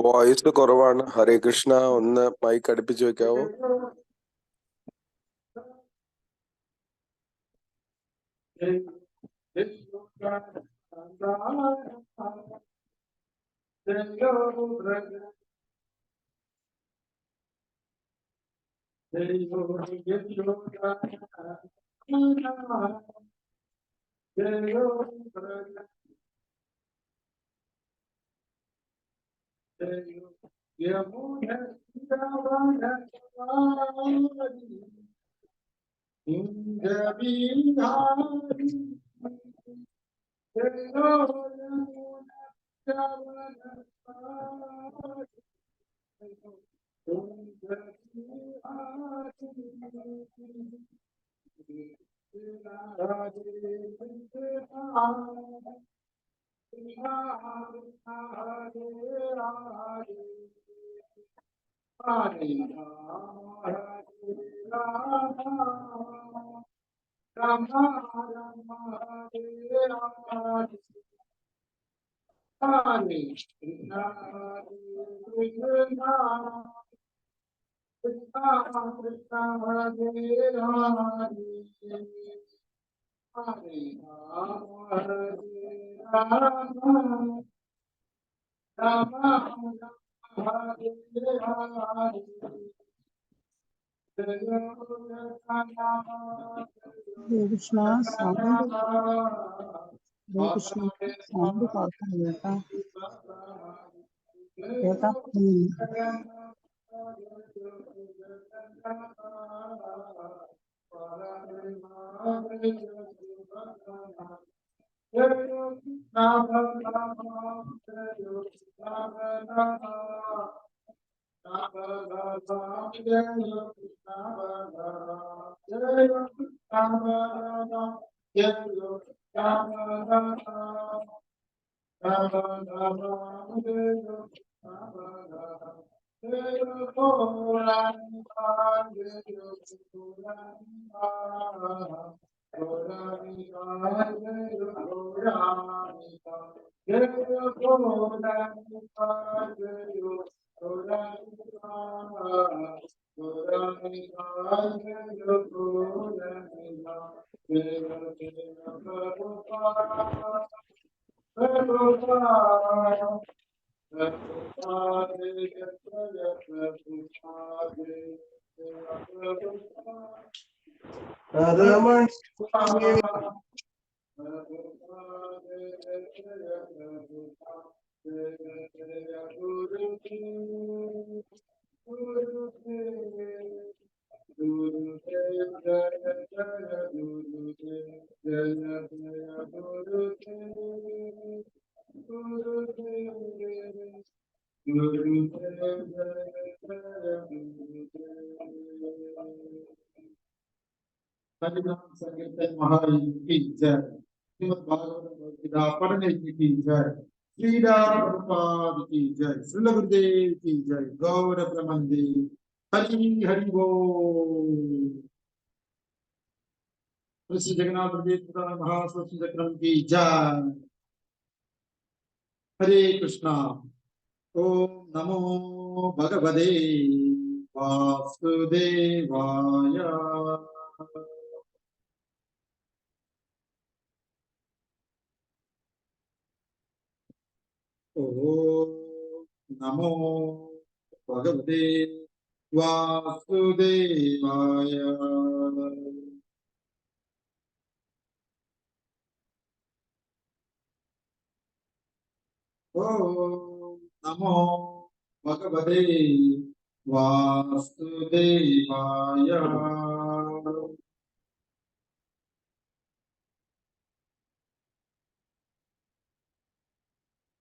Voice കുറവാണ്. ഹരേ കൃഷ്ണ, ഒന്ന് mic അടുപ്പിച്ച് വെക്കാവോ? കൃഷ്ണ സൗണ്ട് സൗണ്ട് കുറക്കണം കേട്ടോ, കേൾക്കാൻ പറ്റുന്നില്ല. संकीर्तन महाराज की जय, श्रीमद् भागवत गीता पढ़ने की जय, श्री प्रभुपाद की जय, श्री गुरुदेव की जय, गौर प्रमंदे हरि हरि बोल। श्री जगन्नाथ महासरस्वती चक्रम की जय। हरे कृष्णा। ओम नमो भगवते वासुदेवाय। ओम नमो भगवते वासुदेवाय। ओम नमो भगवते वासुदेवाय।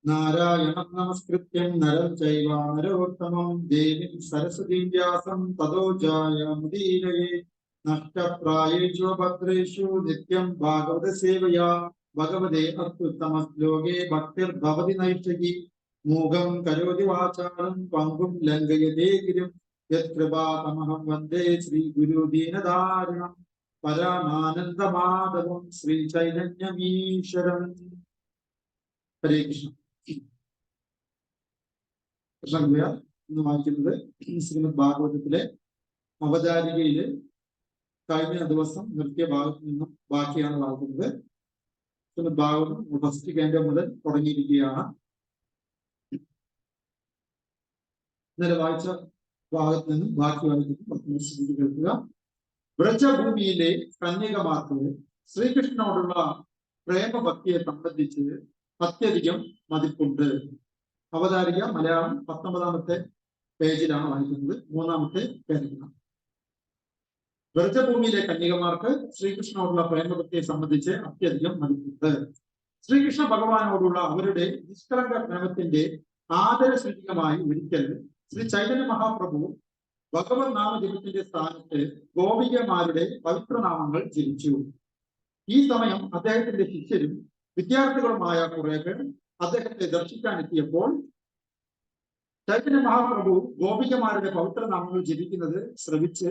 നാരായണം നമസ്കൃത്യം നരം ചൈവ നരോത്തമം ദേവീം സരസ്വതീം വ്യാസം തതോ ജായമുദീരയേ നഷ്ടപ്രായേഷു ഭദ്രേഷു നിത്യം ഭാഗവത സേവയാ ഭഗവതേ അത്യുത്തമ ശ്ലോകേ ഭക്തിർഭവതി നൈഷ്ടകി മൂകം കരോതി വാചാലം പങ്കും ലംഘയതേ ഗിരിം യത്കൃപാതമഹം വന്ദേ ശ്രീ ഗുരു ദീനധാരണം പരമാനന്ദമാധവം ശ്രീ ചൈതന്യമീശ്വരം. ഹരേ കൃഷ്ണ. കൃഷ്ണഗുയ ഇന്ന് വായിക്കുന്നത് ശ്രീമദ് ഭാഗവതത്തിലെ അവതാരികയില് കഴിഞ്ഞ ദിവസം നിർത്തിയ ഭാഗത്ത് നിന്നും ബാക്കിയാണ് വായിക്കുന്നത്. ശ്രീമദ് ഭാഗവതം ഫസ്റ്റ് കേന്ദ്രം മുതൽ തുടങ്ങിയിരിക്കുകയാണ്. ഇന്നലെ വായിച്ച ഭാഗത്ത് നിന്നും ബാക്കി വായിക്കുന്നത് കേൾക്കുക. വ്രജഭൂമിയിലെ കന്യകമാർക്ക് ശ്രീകൃഷ്ണനോടുള്ള പ്രേമഭക്തിയെ സംബന്ധിച്ച് അത്യധികം മതിപ്പുണ്ട്. അവതാരിക മലയാളം 19ാമത്തെ പേജിലാണ് വായിക്കുന്നത്, 3ാമത്തെ പേജിലാണ്. വ്രജഭൂമിയിലെ കന്യകമാർക്ക് ശ്രീകൃഷ്ണനോടുള്ള പ്രേമഭക്തിയെ സംബന്ധിച്ച് അത്യധികം മതിപ്പുണ്ട്. ശ്രീകൃഷ്ണ ഭഗവാനോടുള്ള അവരുടെ നിഷ്കളങ്ക പ്രേമത്തിന്റെ ആദരസൂചകമായി ഒരിക്കൽ ശ്രീ ചൈതന്യ മഹാപ്രഭു ഭഗവത് നാമജപത്തിന്റെ സ്ഥാനത്ത് ഗോപികമാരുടെ പവിത്രനാമങ്ങൾ ജപിച്ചു. ഈ സമയം അദ്ദേഹത്തിന്റെ ശിഷ്യരും വിദ്യാർത്ഥികളുമായ കുറെ പേർ അദ്ദേഹത്തെ ദർശിക്കാനെത്തിയപ്പോൾ ചൈതന്യ മഹാപ്രഭു ഗോപികമാരുടെ പവിത്രനാമങ്ങൾ ജപിക്കുന്നത് ശ്രവിച്ച്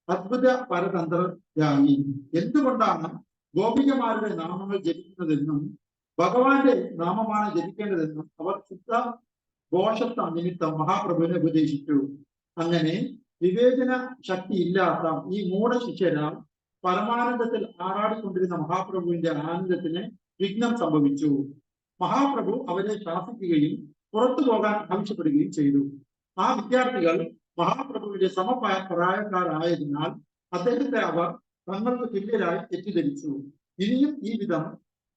അദ്ഭുത പരതന്ത്രരായി. എന്തുകൊണ്ടാണ് ഗോപികമാരുടെ നാമങ്ങൾ ജപിക്കുന്നതെന്നും ഭഗവാന്റെ നാമമാണ് ജപിക്കേണ്ടതെന്നും അവർ ശുദ്ധ ഘോഷത്വം നിമിത്തം മഹാപ്രഭുവിനെ ഉപദേശിച്ചു. അങ്ങനെ വിവേചന ശക്തി ഇല്ലാത്ത ഈ മൂഢശിഷ്യരാൽ പരമാനന്ദത്തിൽ ആറാടിക്കൊണ്ടിരുന്ന മഹാപ്രഭുവിന്റെ ആനന്ദത്തിന് വിഘ്നം സംഭവിച്ചു. മഹാപ്രഭു അവരെ ശാസിക്കുകയും പുറത്തു പോകാൻ ആവശ്യപ്പെടുകയും ചെയ്തു. ആ വിദ്യാർത്ഥികൾ മഹാപ്രഭുവിന്റെ സമപ്രായക്കാരായതിനാൽ അദ്ദേഹത്തെ അവർ തങ്ങൾക്ക് തുല്യരായി തെറ്റിദ്ധരിച്ചു. ഇനിയും ഈ വിധം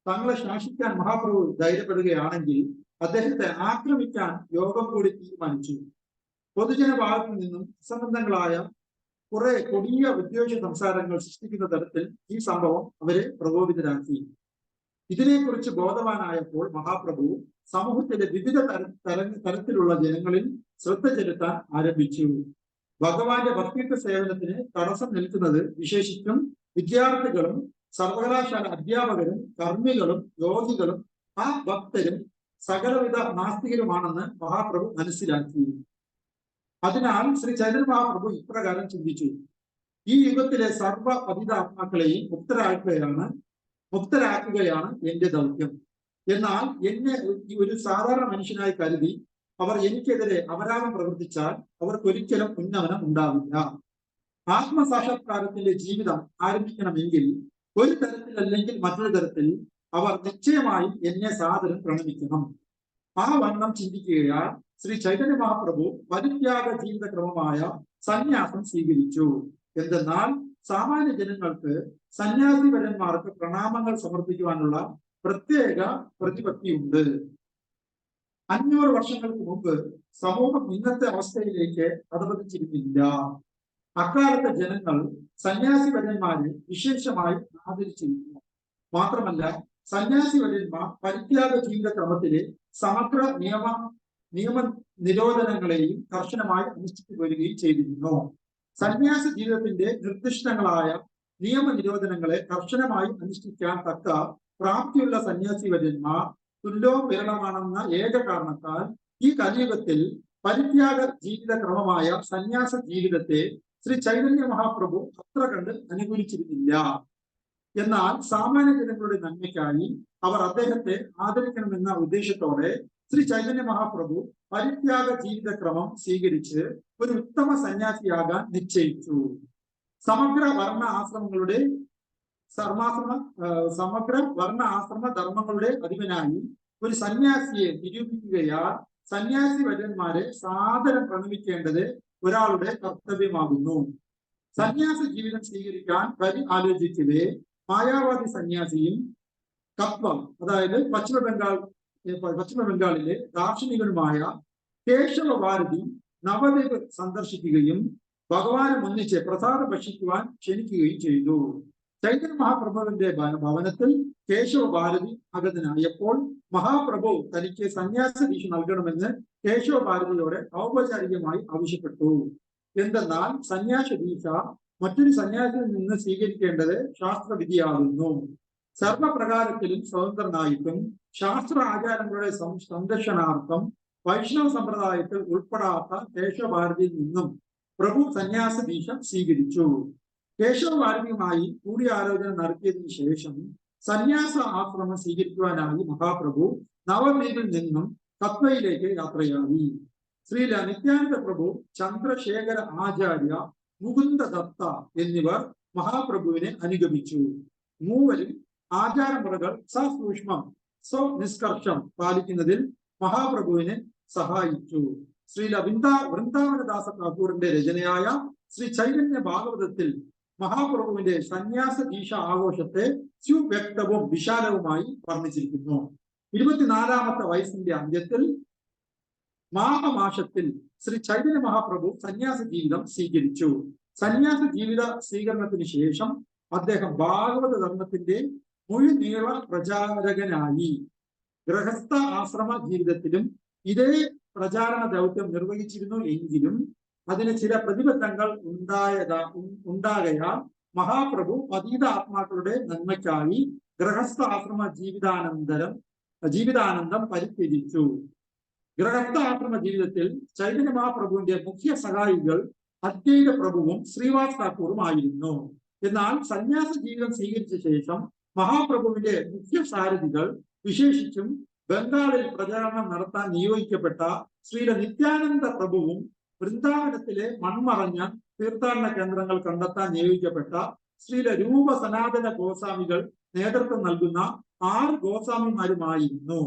തങ്ങളെ ശാസിക്കാൻ മഹാപ്രഭു ധൈര്യപ്പെടുകയാണെങ്കിൽ അദ്ദേഹത്തെ ആക്രമിക്കാൻ യോഗം കൂടി തീരുമാനിച്ചു. പൊതുജന ഭാഗത്തു നിന്നും അസംബന്ധങ്ങളായ കുറെ കൊടിയ വിദ്വേഷ സംസാരങ്ങൾ സൃഷ്ടിക്കുന്ന തരത്തിൽ ഈ സംഭവം അവരെ പ്രകോപിതരാക്കി. ഇതിനെക്കുറിച്ച് ബോധവാനായപ്പോൾ മഹാപ്രഭു സമൂഹത്തിലെ വിവിധ തരത്തിലുള്ള ജനങ്ങളിൽ ശ്രദ്ധ ചെലുത്താൻ ആരംഭിച്ചു. ഭഗവാന്റെ ഭക്തിത്വ സേവനത്തിന് തടസ്സം നിൽക്കുന്നത് വിശേഷിച്ചും വിദ്യാർത്ഥികളും സർവകലാശാല അധ്യാപകരും കർമ്മികളും യോഗികളും ആ ഭക്തരും സകലവിധ നാസ്തികരുമാണെന്ന് മഹാപ്രഭു മനസ്സിലാക്കി. അതിനാൽ ശ്രീ ചൈതന്യ മഹാപ്രഭു ഇപ്രകാരം ചിന്തിച്ചു: ഈ യുഗത്തിലെ സർവ പതിതാത്മാക്കളെയും മുക്തരാക്കുകയാണ് എന്റെ ദൗത്യം. എന്നാൽ എന്നെ ഒരു സാധാരണ മനുഷ്യനായി കരുതി അവർ എനിക്കെതിരെ അപരാധം പ്രവർത്തിച്ചാൽ അവർക്കൊരിക്കലും ഉന്നമനം ഉണ്ടാവില്ല. ആത്മസാക്ഷാത്കാരത്തിന്റെ ജീവിതം ആരംഭിക്കണമെങ്കിൽ ഒരു തരത്തിലല്ലെങ്കിൽ മറ്റൊരു തരത്തിൽ അവർ നിശ്ചയമായും എന്നെ സാദരം പ്രണമിക്കണം. ആ വണ്ണം ചിന്തിക്കുകയാൽ ശ്രീ ചൈതന്യ മഹാപ്രഭു പരിത്യാഗ ജീവിത ക്രമമായ സന്യാസം സ്വീകരിച്ചു. എന്തെന്നാൽ സാമാന്യ ജനങ്ങൾക്ക് സന്യാസിവരന്മാർക്ക് പ്രണാമങ്ങൾ സമർപ്പിക്കുവാനുള്ള പ്രത്യേക പ്രതിപത്തിയുണ്ട്. 500 വർഷങ്ങൾക്ക് മുമ്പ് സമൂഹം ഇന്നത്തെ അവസ്ഥയിലേക്ക് അധപതിച്ചിരുന്നില്ല. അക്കാലത്തെ ജനങ്ങൾ സന്യാസിവരന്മാരെ വിശേഷമായി ആദരിച്ചിരുന്നു. മാത്രമല്ല സന്യാസിവരന്മാർ പരിത്യാഗ ജീവിത ക്രമത്തിലെ സമഗ്ര നിയമ നിരോധനങ്ങളെയും കർശനമായി അനുഷ്ഠിച്ചു വരികയും ചെയ്തിരുന്നു. സന്യാസ ജീവിതത്തിന്റെ നിർദ്ദിഷ്ടങ്ങളായ നിയമനിരോധനങ്ങളെ കർശനമായി അനുഷ്ഠിക്കാൻ തക്ക പ്രാപ്തിയുള്ള സന്യാസിവര്യന്മാർ തുല്യവും വിരളമാണെന്ന ഏക കാരണത്താൽ ഈ കലിയുഗത്തിൽ പരിത്യാഗ ജീവിത ക്രമമായ സന്യാസ ജീവിതത്തെ ശ്രീ ചൈതന്യ മഹാപ്രഭു അത്ര കണ്ട് അനുകൂലിച്ചിരുന്നില്ല. എന്നാൽ സാമാന്യ ജനങ്ങളുടെ നന്മയ്ക്കായി അവർ അദ്ദേഹത്തെ ആദരിക്കണമെന്ന ഉദ്ദേശത്തോടെ ശ്രീ ചൈതന്യ മഹാപ്രഭു പരിത്യാഗ ജീവിത ക്രമം സ്വീകരിച്ച് ഒരു ഉത്തമ സന്യാസിയാകാൻ നിശ്ചയിച്ചു. സമഗ്ര വർണ്ണ ആശ്രമ ധർമ്മങ്ങളുടെ അധിപനായി ഒരു സന്യാസിയെ നിരൂപിക്കുകയാൽ സന്യാസി വര്യന്മാരെ സാദരം പ്രണമിക്കേണ്ടത് ഒരാളുടെ കർത്തവ്യമാകുന്നു. സന്യാസ ജീവിതം സ്വീകരിക്കാൻ വരി ആലോചിക്കവേ മായാവാദി സന്യാസിയും കത്വം, അതായത് പശ്ചിമ ബംഗാളിലെ ദാർശനികനുമായ കേശവ ഭാരതി നവദ്വീപ് സന്ദർശിക്കുകയും ഭഗവാനെ ഒന്നിച്ച് പ്രസാദം ഭക്ഷിക്കുവാൻ ക്ഷണിക്കുകയും ചെയ്തു. ചൈതന്യ മഹാപ്രഭുവിന്റെ ഭവനത്തിൽ കേശവ ഭാരതി അഗതനായപ്പോൾ മഹാപ്രഭു തനിക്ക് സന്യാസ ദീക്ഷ നൽകണമെന്ന് കേശവ ഭാരതിയോട് ഔപചാരികമായി ആവശ്യപ്പെട്ടു. എന്തെന്നാൽ സന്യാസ ദീക്ഷ മറ്റൊരു സന്യാസിയിൽ നിന്ന് സ്വീകരിക്കേണ്ടത് ശാസ്ത്രവിധിയാകുന്നു. സർവപ്രകാരത്തിലും സ്വതന്ത്രനായിട്ടും ശാസ്ത്ര ആചാരങ്ങളുടെ സംരക്ഷണാർത്ഥം വൈഷ്ണവ സമ്പ്രദായത്തിൽ ഉൾപ്പെടാത്ത കേശവ ഭാരതിയിൽ നിന്നും പ്രഭു സന്യാസ ദീക്ഷ സ്വീകരിച്ചു. കേശവ ഭാരതിയുമായി കൂടിയാലോചന നടത്തിയതിനു ശേഷം സന്യാസ ആശ്രമം സ്വീകരിക്കുവാനായി മഹാപ്രഭു നവദ്വീപിൽ നിന്നും കത്വയിലേക്ക് യാത്രയായി. ശ്രീല നിത്യാനന്ദ പ്രഭു, ചന്ദ്രശേഖര ആചാര്യ, മുകുന്ദ ദത്ത എന്നിവർ മഹാപ്രഭുവിനെ അനുഗമിച്ചു. മൂവരും ആചാരമുറകൾ സസൂക്ഷ്മം സ്വനിഷ്കർഷം പാലിക്കുന്നതിൽ മഹാപ്രഭുവിനെ സഹായിച്ചു. ശ്രീല വൃന്ദാവനദാസ ഠാക്കൂറിന്റെ രചനയായ ശ്രീ ചൈതന്യ ഭാഗവതത്തിൽ മഹാപ്രഭുവിന്റെ സന്യാസ ദീക്ഷ ആഘോഷത്തെ സുവ്യക്തവും വിശാലവുമായി വർണ്ണിച്ചിരിക്കുന്നു. 24ാമത്തെ വയസ്സിന്റെ അന്ത്യത്തിൽ മാഘമാസത്തിൽ ശ്രീ ചൈതന്യ മഹാപ്രഭു സന്യാസ ജീവിതം സ്വീകരിച്ചു. സന്യാസ ജീവിത സ്വീകരണത്തിന് ശേഷം അദ്ദേഹം ഭാഗവത ധർമ്മത്തിന്റെ മുഴുനീള പ്രചാരകനായി. ഗൃഹസ്ഥ ആശ്രമ ജീവിതത്തിലും ഇതേ പ്രചാരണ ദൗത്യം നിർവഹിച്ചിരുന്നു എങ്കിലും അതിന് ചില പ്രതിബന്ധങ്ങൾ ഉണ്ടാകയാൽ മഹാപ്രഭു പതീത ആത്മാക്കളുടെ നന്മയ്ക്കായി ഗൃഹസ്ഥ ആശ്രമ ജീവിതാനന്തം പരിത്യജിച്ചു. ഗൃഹസ്ഥ ആശ്രമ ജീവിതത്തിൽ ചൈതന്യ മഹാപ്രഭുവിന്റെ മുഖ്യ സഹായികൾ അദ്വൈത പ്രഭുവും ശ്രീവാസ് ഠാക്കൂറും ആയിരുന്നു. എന്നാൽ സന്യാസ ജീവിതം സ്വീകരിച്ച ശേഷം മഹാപ്രഭുവിന്റെ മുഖ്യ സാരഥികൾ, വിശേഷിച്ചും ബംഗാളിൽ പ്രചാരണം നടത്താൻ നിയോഗിക്കപ്പെട്ട ശ്രീല നിത്യാനന്ദ പ്രഭുവും വൃന്ദാവനത്തിലെ മൺമറഞ്ഞ തീർത്ഥാടന കേന്ദ്രങ്ങൾ കണ്ടെത്താൻ നിയോഗിക്കപ്പെട്ട ശ്രീല രൂപ സനാതന ഗോസ്വാമികൾ നേതൃത്വം നൽകുന്ന 6 ഗോസ്വാമിമാരുമായിരുന്നു.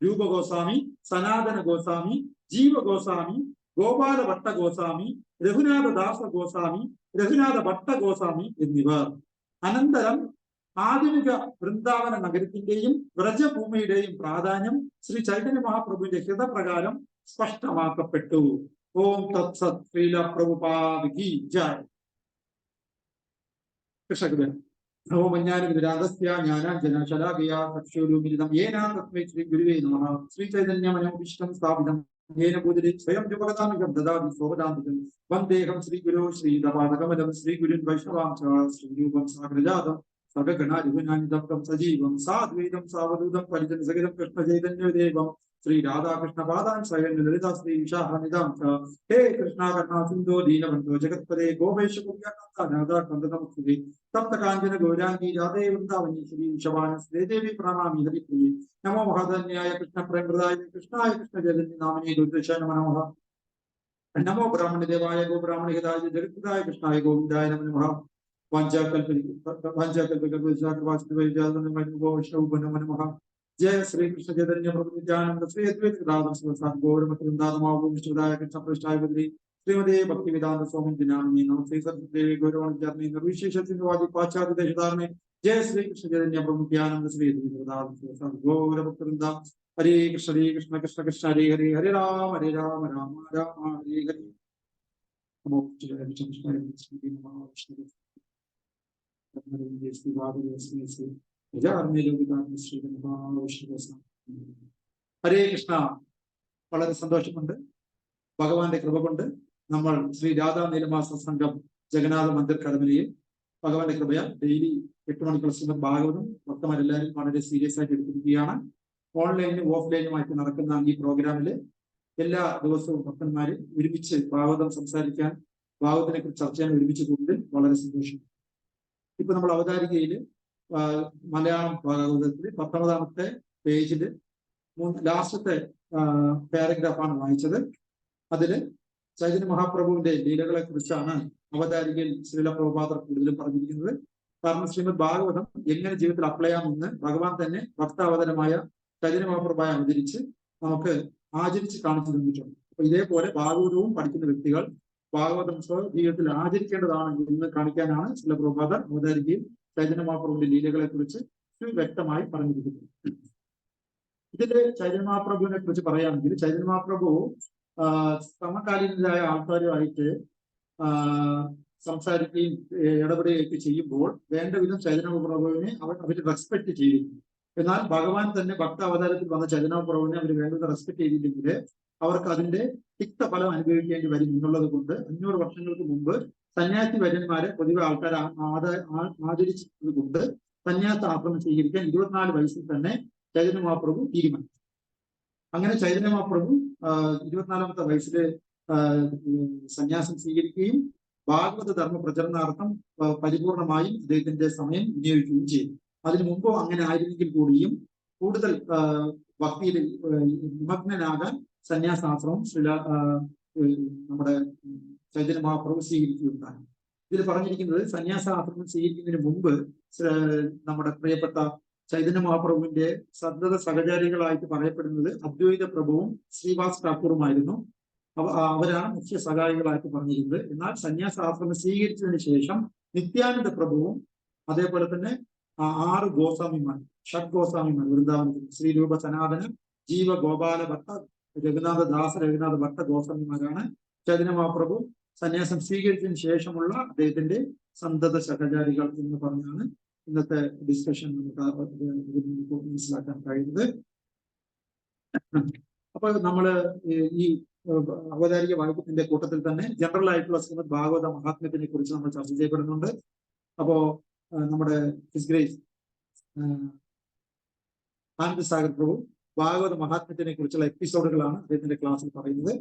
രൂപഗോസ്വാമി, സനാതന ഗോസ്വാമി, ജീവഗോസ്വാമി, ഗോപാല ഭട്ട ഗോസ്വാമി, രഘുനാഥ ദാസ ഗോസ്വാമി, രഘുനാഥ ഭട്ട ഗോസ്വാമി എന്നിവർ. അനന്തരം ആധുനിക വൃന്ദാവന നഗരത്തിന്റെയും വ്രജഭൂമിയുടെയും പ്രാധാന്യം ശ്രീ ചൈതന്യ മഹാപ്രഭുവിന്റെ ഹിതപ്രകാരം സ്പഷ്ടമാക്കപ്പെട്ടു. ഓം തത്സത്. ശ്രീല പ്രഭുപാദ കീ ജയ്. കൃഷ്ണകൃപ. ഓമജ്ഞാനവിരാഗസ്യ ജ്ഞാനാഞ്ജന ശലാകയാ ചക്ഷുരുമിലിതം യേന തസ്മൈ ശ്രീ ഗുരുവേ നമഃ. ശ്രീ ചൈതന്യമനോഭീഷ്ടം സ്ഥാപിതം യേന ഭൂതലേ സ്വയം ജഗദാമികം ദദാതി സ്വപദാന്തികം. വന്ദേഹം ശ്രീഗുരോ ശ്രീദപാദകമലം ശ്രീഗുരുൻ വൈഷ്ണവാം ച ശ്രീരൂപം സാഗ്രജാതം സഗഗണാരിഗുണാനിതം സജീവം സാദ്വൈതം സാവധൂതം പരിജന സഹിതം കൃഷ്ണ ചൈതന്യദേവം ശ്രീ രാധാകൃഷ്ണ പാദാൻ സ്വയം ലളിതാ ശ്രീ വിശാഖനിതാം ച. ഹേ കൃഷ്ണ കരുണാ സിന്ധോ ദീനബന്ധോ ജഗത്പദേ ഗോപേശ പുണ്യകാന്താനാഥാകന്ദനമുഖ്യേ തപ്ത കാഞ്ചന ഗൗരാംഗീ രാധേ വൃന്ദാവനീശ്വരീ വിഷവാനസ്തേ ദേവി പ്രണാമി ഹരിപ്രിയേ. നമോ മഹാധന്യായ കൃഷ്ണ പ്രേമൃതായ കൃഷ്ണായ കൃഷ്ണ ചൈതന്യ നാമിനേ ദുർദശ നമോ നമഃ. നമോ ബ്രാഹ്മണ ദേവായ ഗോ ബ്രാഹ്മണ ഹിതായ ജഗത്പിതായ കൃഷ്ണായ ഗോവിന്ദായ നമോ നമഃ. വാഞ്ചാകൽപ ജയ ശ്രീകൃഷ്ണ ചൈതന്യ പ്രഭു നിത്യാനന്ദ ശ്രീ അദ്വൈത ഗോരമത്രിവൃന്ദായ കൃഷ്ണ പ്രതിഷ്ഠായ ബദ്രി ശ്രീമതേ ഭക്തിവേദാന്ത സ്വാമി ദിനാമിനി നമസ്തേ സരസ്വതീ ഗൗരവാണി നിർവിശേഷ സിന്ധുവാദി പാശ്ചാത്യ ദേശധാരണെ ജയ ശ്രീകൃഷ്ണ ചൈതന്യ പ്രഭു നിത്യാനന്ദ ശ്രീ അദ്വൈത ഗൗരഭക്തവൃന്ദ. ഹരേ കൃഷ്ണ കൃഷ്ണ കൃഷ്ണ ഹരേ ഹരേ ഹരേ രാമ രാമ രാമ ഹരേ ഹരേ. നമോ ഹരേ കൃഷ്ണ. വളരെ സന്തോഷമുണ്ട്. ഭഗവാന്റെ കൃപ കൊണ്ട് നമ്മൾ ശ്രീ രാധാ നീലമാസ സംഘം ജഗന്നാഥ മന്ദിർ കടമലയിൽ ഭഗവാന്റെ കൃപയാൽ ഡെയിലി 8 മണിക്കുള്ള ശ്രീമദ് ഭാഗവതം ഭക്തന്മാരെല്ലാവരും വളരെ സീരിയസ് ആയിട്ട് എടുത്തിരിക്കുകയാണ്. ഓൺലൈനും ഓഫ്ലൈനുമായിട്ട് നടക്കുന്ന ഈ പ്രോഗ്രാമിൽ എല്ലാ ദിവസവും ഭക്തന്മാര് ഒരുമിച്ച് ഭാഗവതം സംസാരിക്കാൻ, ഭാഗവതത്തിനെ കുറിച്ച് ചർച്ച ചെയ്യാൻ ഒരുമിച്ച് കൂടുതൽ വളരെ സന്തോഷം. ഇപ്പൊ നമ്മൾ അവതാരികയില് മലയാളം ഭാഗവതത്തിൽ 19ാമത്തെ പേജില് ലാസ്റ്റത്തെ പാരഗ്രാഫാണ് വായിച്ചത്. അതില് ചൈതന്യ മഹാപ്രഭുവിന്റെ ലീലകളെ കുറിച്ചാണ് അവതാരികയിൽ ശ്രീല പ്രഭുപാദർ കൂടുതലും പറഞ്ഞിരിക്കുന്നത്. കാരണം ശ്രീമദ് ഭാഗവതം എങ്ങനെ ജീവിതത്തിൽ അപ്ലൈ ചെയ്യാമെന്ന് ഭഗവാൻ തന്നെ ഭക്താവതരമായ ചൈതന്യ മഹാപ്രഭുവായി അവതരിച്ച് നമുക്ക് ആചരിച്ച് കാണിച്ചു തന്നിട്ടുണ്ട്. അപ്പൊ ഇതേപോലെ ഭാഗവതവും പഠിക്കുന്ന വ്യക്തികൾ ഭാഗവതം ജീവിതത്തിൽ ആചരിക്കേണ്ടതാണ് എന്ന് കാണിക്കാനാണ് ശ്രീല പ്രഭുപാദർ അവതാരികയിൽ ചൈതന്യ മഹാപ്രഭുവിന്റെ ലീലകളെ കുറിച്ച് വ്യക്തമായി പറഞ്ഞിരിക്കുന്നത്. ഇതില് ചൈതന്യ മഹാപ്രഭുവിനെ കുറിച്ച് പറയുകയാണെങ്കിൽ ചൈതന്യ മഹാപ്രഭു സമകാലീനരായ ആൾക്കാരുമായിട്ട് സംസാരിക്കുകയും ഇടപെടുകയൊക്കെ ചെയ്യുമ്പോൾ വേണ്ട വിധം ചൈതന്യ പ്രഭുവിനെ അവർ റെസ്പെക്ട് ചെയ്തിരുന്നു. എന്നാൽ ഭഗവാൻ തന്നെ ഭക്ത അവതാരത്തിൽ വന്ന ചൈതന്യ പ്രഭുവിനെ അവർ വേണ്ടത് റെസ്പെക്ട് ചെയ്തില്ലെങ്കിൽ അവർക്ക് അതിന്റെ തിക്തഫലം അനുഭവിക്കേണ്ടി വരും എന്നുള്ളത് കൊണ്ട് 500 വർഷങ്ങൾക്ക് മുമ്പ് സന്യാസി വര്യന്മാരെ പൊതുവെ ആൾക്കാർ ആദരിച്ചത് കൊണ്ട് സന്യാസ ആശ്രമം സ്വീകരിക്കാൻ 24 വയസ്സിൽ തന്നെ ചൈതന്യ മഹാപ്രഭു തീരുമാനിച്ചു. അങ്ങനെ ചൈതന്യ മഹാപ്രഭു 24ാമത്തെ വയസ്സിൽ സന്യാസം സ്വീകരിക്കുകയും ഭാഗവത ധർമ്മ പ്രചരണാർത്ഥം പരിപൂർണമായും അദ്ദേഹത്തിന്റെ സമയം വിനിയോഗിക്കുകയും ചെയ്തു. അതിനു മുമ്പോ അങ്ങനെ ആയിരുന്നെങ്കിൽ കൂടിയും കൂടുതൽ ഭക്തിയിൽ നിമഗ്നനാകാൻ സന്യാസാശ്രമം നമ്മുടെ ചൈതന്യ മഹാപ്രഭു സ്വീകരിക്കുകയുണ്ടായി. ഇതിൽ പറഞ്ഞിരിക്കുന്നത് സന്യാസാശ്രമം സ്വീകരിക്കുന്നതിന് മുമ്പ് നമ്മുടെ പ്രിയപ്പെട്ട ചൈതന്യ മഹാപ്രഭുവിന്റെ സന്തത സഹചാരികളായിട്ട് പറയപ്പെടുന്നത് അദ്വൈത പ്രഭുവും ശ്രീവാസ് ഠാക്കൂറുമായിരുന്നു. അവരാണ് മുഖ്യ സഹായികളായിട്ട് പറഞ്ഞിരുന്നത്. എന്നാൽ സന്യാസാശ്രമം സ്വീകരിച്ചതിന് ശേഷം നിത്യാനന്ദ പ്രഭുവും അതേപോലെ തന്നെ 6 ഗോസ്വാമിമാർ, ഷഡ് ഗോസ്വാമിമാർ വൃന്ദാവനത്തിൽ ശ്രീരൂപ സനാതന, ജീവ ഗോപാല ഭട്ട, രഘുനാഥ ഭട്ട ഗോസ്വാമിമാരാണ് ചൈതന്യ മഹാപ്രഭു സന്യാസം സ്വീകരിച്ചതിന് ശേഷമുള്ള അദ്ദേഹത്തിന്റെ സന്തത സഹചാരികൾ എന്ന് പറഞ്ഞാണ് ഇന്നത്തെ ഡിസ്കഷൻ നമുക്ക് മനസ്സിലാക്കാൻ കഴിയുന്നത്. അപ്പൊ നമ്മള് ഈ അവതാരിക വാക്യത്തിന്റെ കൂട്ടത്തിൽ തന്നെ ജനറൽ ആയിട്ടുള്ള ശ്രീമദ് ഭാഗവത മഹാത്മ്യത്തിനെ കുറിച്ച് നമ്മൾ ചർച്ച ചെയ്യപ്പെടുന്നുണ്ട്. അപ്പോ നമ്മുടെ ഹിസ് ഗ്രേസ് ആനന്ദ സാഗർ പ്രഭു ഭാഗവത മഹാത്മ്യത്തിനെ കുറിച്ചുള്ള എപ്പിസോഡുകളാണ് അദ്ദേഹത്തിന്റെ ക്ലാസ്സിൽ പറയുന്നത്.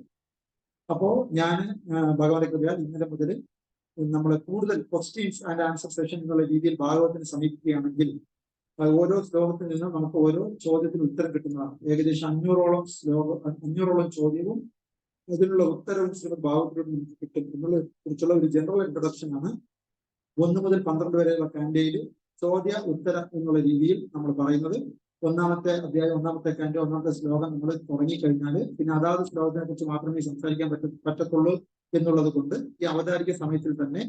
അപ്പോ ഞാൻ ഭഗവാന്റെ കൃപയാൽ ഇന്നലെ മുതൽ നമ്മൾ കൂടുതൽ ക്വസ്റ്റ്യൻസ് ആൻഡ് ആൻസർ സെഷൻ എന്നുള്ള രീതിയിൽ ഭാഗവതത്തിന് സമീപിക്കുകയാണെങ്കിൽ ഓരോ ശ്ലോകത്തിൽ നിന്നും നമുക്ക് ഓരോ ചോദ്യത്തിന് ഉത്തരം കിട്ടുന്നതാണ്. ഏകദേശം 500ഓളം ചോദ്യവും അതിനുള്ള ഉത്തരവും ശ്രീമദ് ഭാഗവതത്തിലൂടെ നമുക്ക് കിട്ടും എന്നുള്ള കുറിച്ചുള്ള ഒരു ജനറൽ ഇൻട്രൊഡക്ഷൻ ആണ് 1 മുതൽ 12 വരെയുള്ള കാൻഡയിൽ ചോദ്യ ഉത്തരം എന്നുള്ള രീതിയിൽ നമ്മൾ പറയുന്നത്. 1ാമത്തെ അധ്യായം 1ാമത്തെ കാൻഡ 1ാമത്തെ ശ്ലോകം നമ്മൾ തുടങ്ങിക്കഴിഞ്ഞാൽ പിന്നെ അതാത് ശ്ലോകത്തിനെ കുറിച്ച് മാത്രമേ സംസാരിക്കാൻ പറ്റത്തുള്ളൂ എന്നുള്ളത് കൊണ്ട് ഈ അവതാരിക സമയത്തിൽ തന്നെ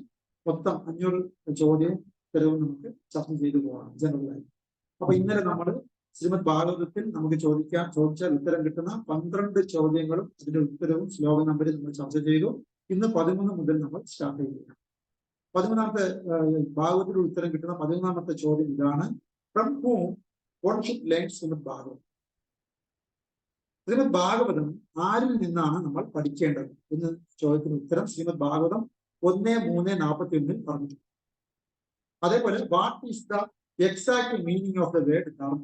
മൊത്തം 500 ചോദ്യവും ഉത്തരവും നമുക്ക് ചർച്ച ചെയ്തു പോകാം ജനറലായി. അപ്പൊ ഇന്നലെ നമ്മൾ ശ്രീമദ് ഭാഗവതത്തിൽ നമുക്ക് ചോദിച്ചാൽ ഉത്തരം കിട്ടുന്ന 12 ചോദ്യങ്ങളും അതിന്റെ ഉത്തരവും ശ്ലോക നമ്പറിൽ നമ്മൾ ചർച്ച ചെയ്തു. ഇന്ന് 13 മുതൽ നമ്മൾ സ്റ്റാർട്ട് ചെയ്യുകയാണ്. 13ാമത്തെ ഭാഗവതത്തിൽ ഉത്തരം കിട്ടുന്ന 13ാമത്തെ ചോദ്യം ഇതാണ്: from whom one should learn Shrimad Bhagavatam? Shrimad Bhagavatam ആരിൽ നിന്നാണ് നമ്മൾ പഠിക്കേണ്ടത് എന്ന് ചോദ്യത്തിന് ഉത്തരം ശ്രീമദ് ഭാഗവതം 1:3:41 പറഞ്ഞിട്ടുണ്ട്. അതേപോലെ what is the exact meaning of the word ധർമ്മം?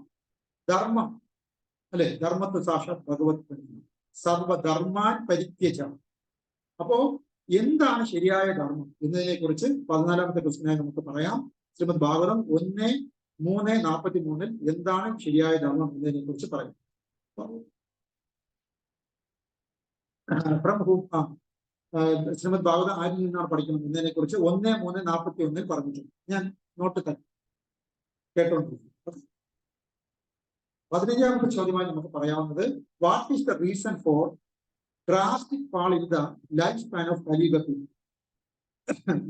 ധർമ്മം അല്ലെ, ധർമ്മത്വ സാക്ഷാത് ഭഗവത് സർവധർമാൻ പരിത്യജ. അപ്പോ എന്താണ് ശരിയായ ധർമ്മം എന്നതിനെ കുറിച്ച് 14ാമത്തെ ക്വസ്റ്റ്യനായി നമുക്ക് പറയാം. ശ്രീമദ് ഭാഗവതം 1:3:43 എന്താണ് ശരിയായ ധർമ്മം എന്നതിനെ കുറിച്ച് പറയാം. ശ്രീമദ് ഭാഗവതം ആരിൽ നിന്നാണ് പഠിക്കുന്നത് എന്നതിനെ കുറിച്ച് 1:3:41 പറഞ്ഞിട്ടുണ്ട്. ഞാൻ നോട്ട് തന്നെ കേട്ടോണ്ടിരിക്കും. 15ാമത്തെ ചോദ്യമായി നമുക്ക് പറയാവുന്നത്: what is the reason for drastic fall in the life span of കലിയുഗത്തിൽ?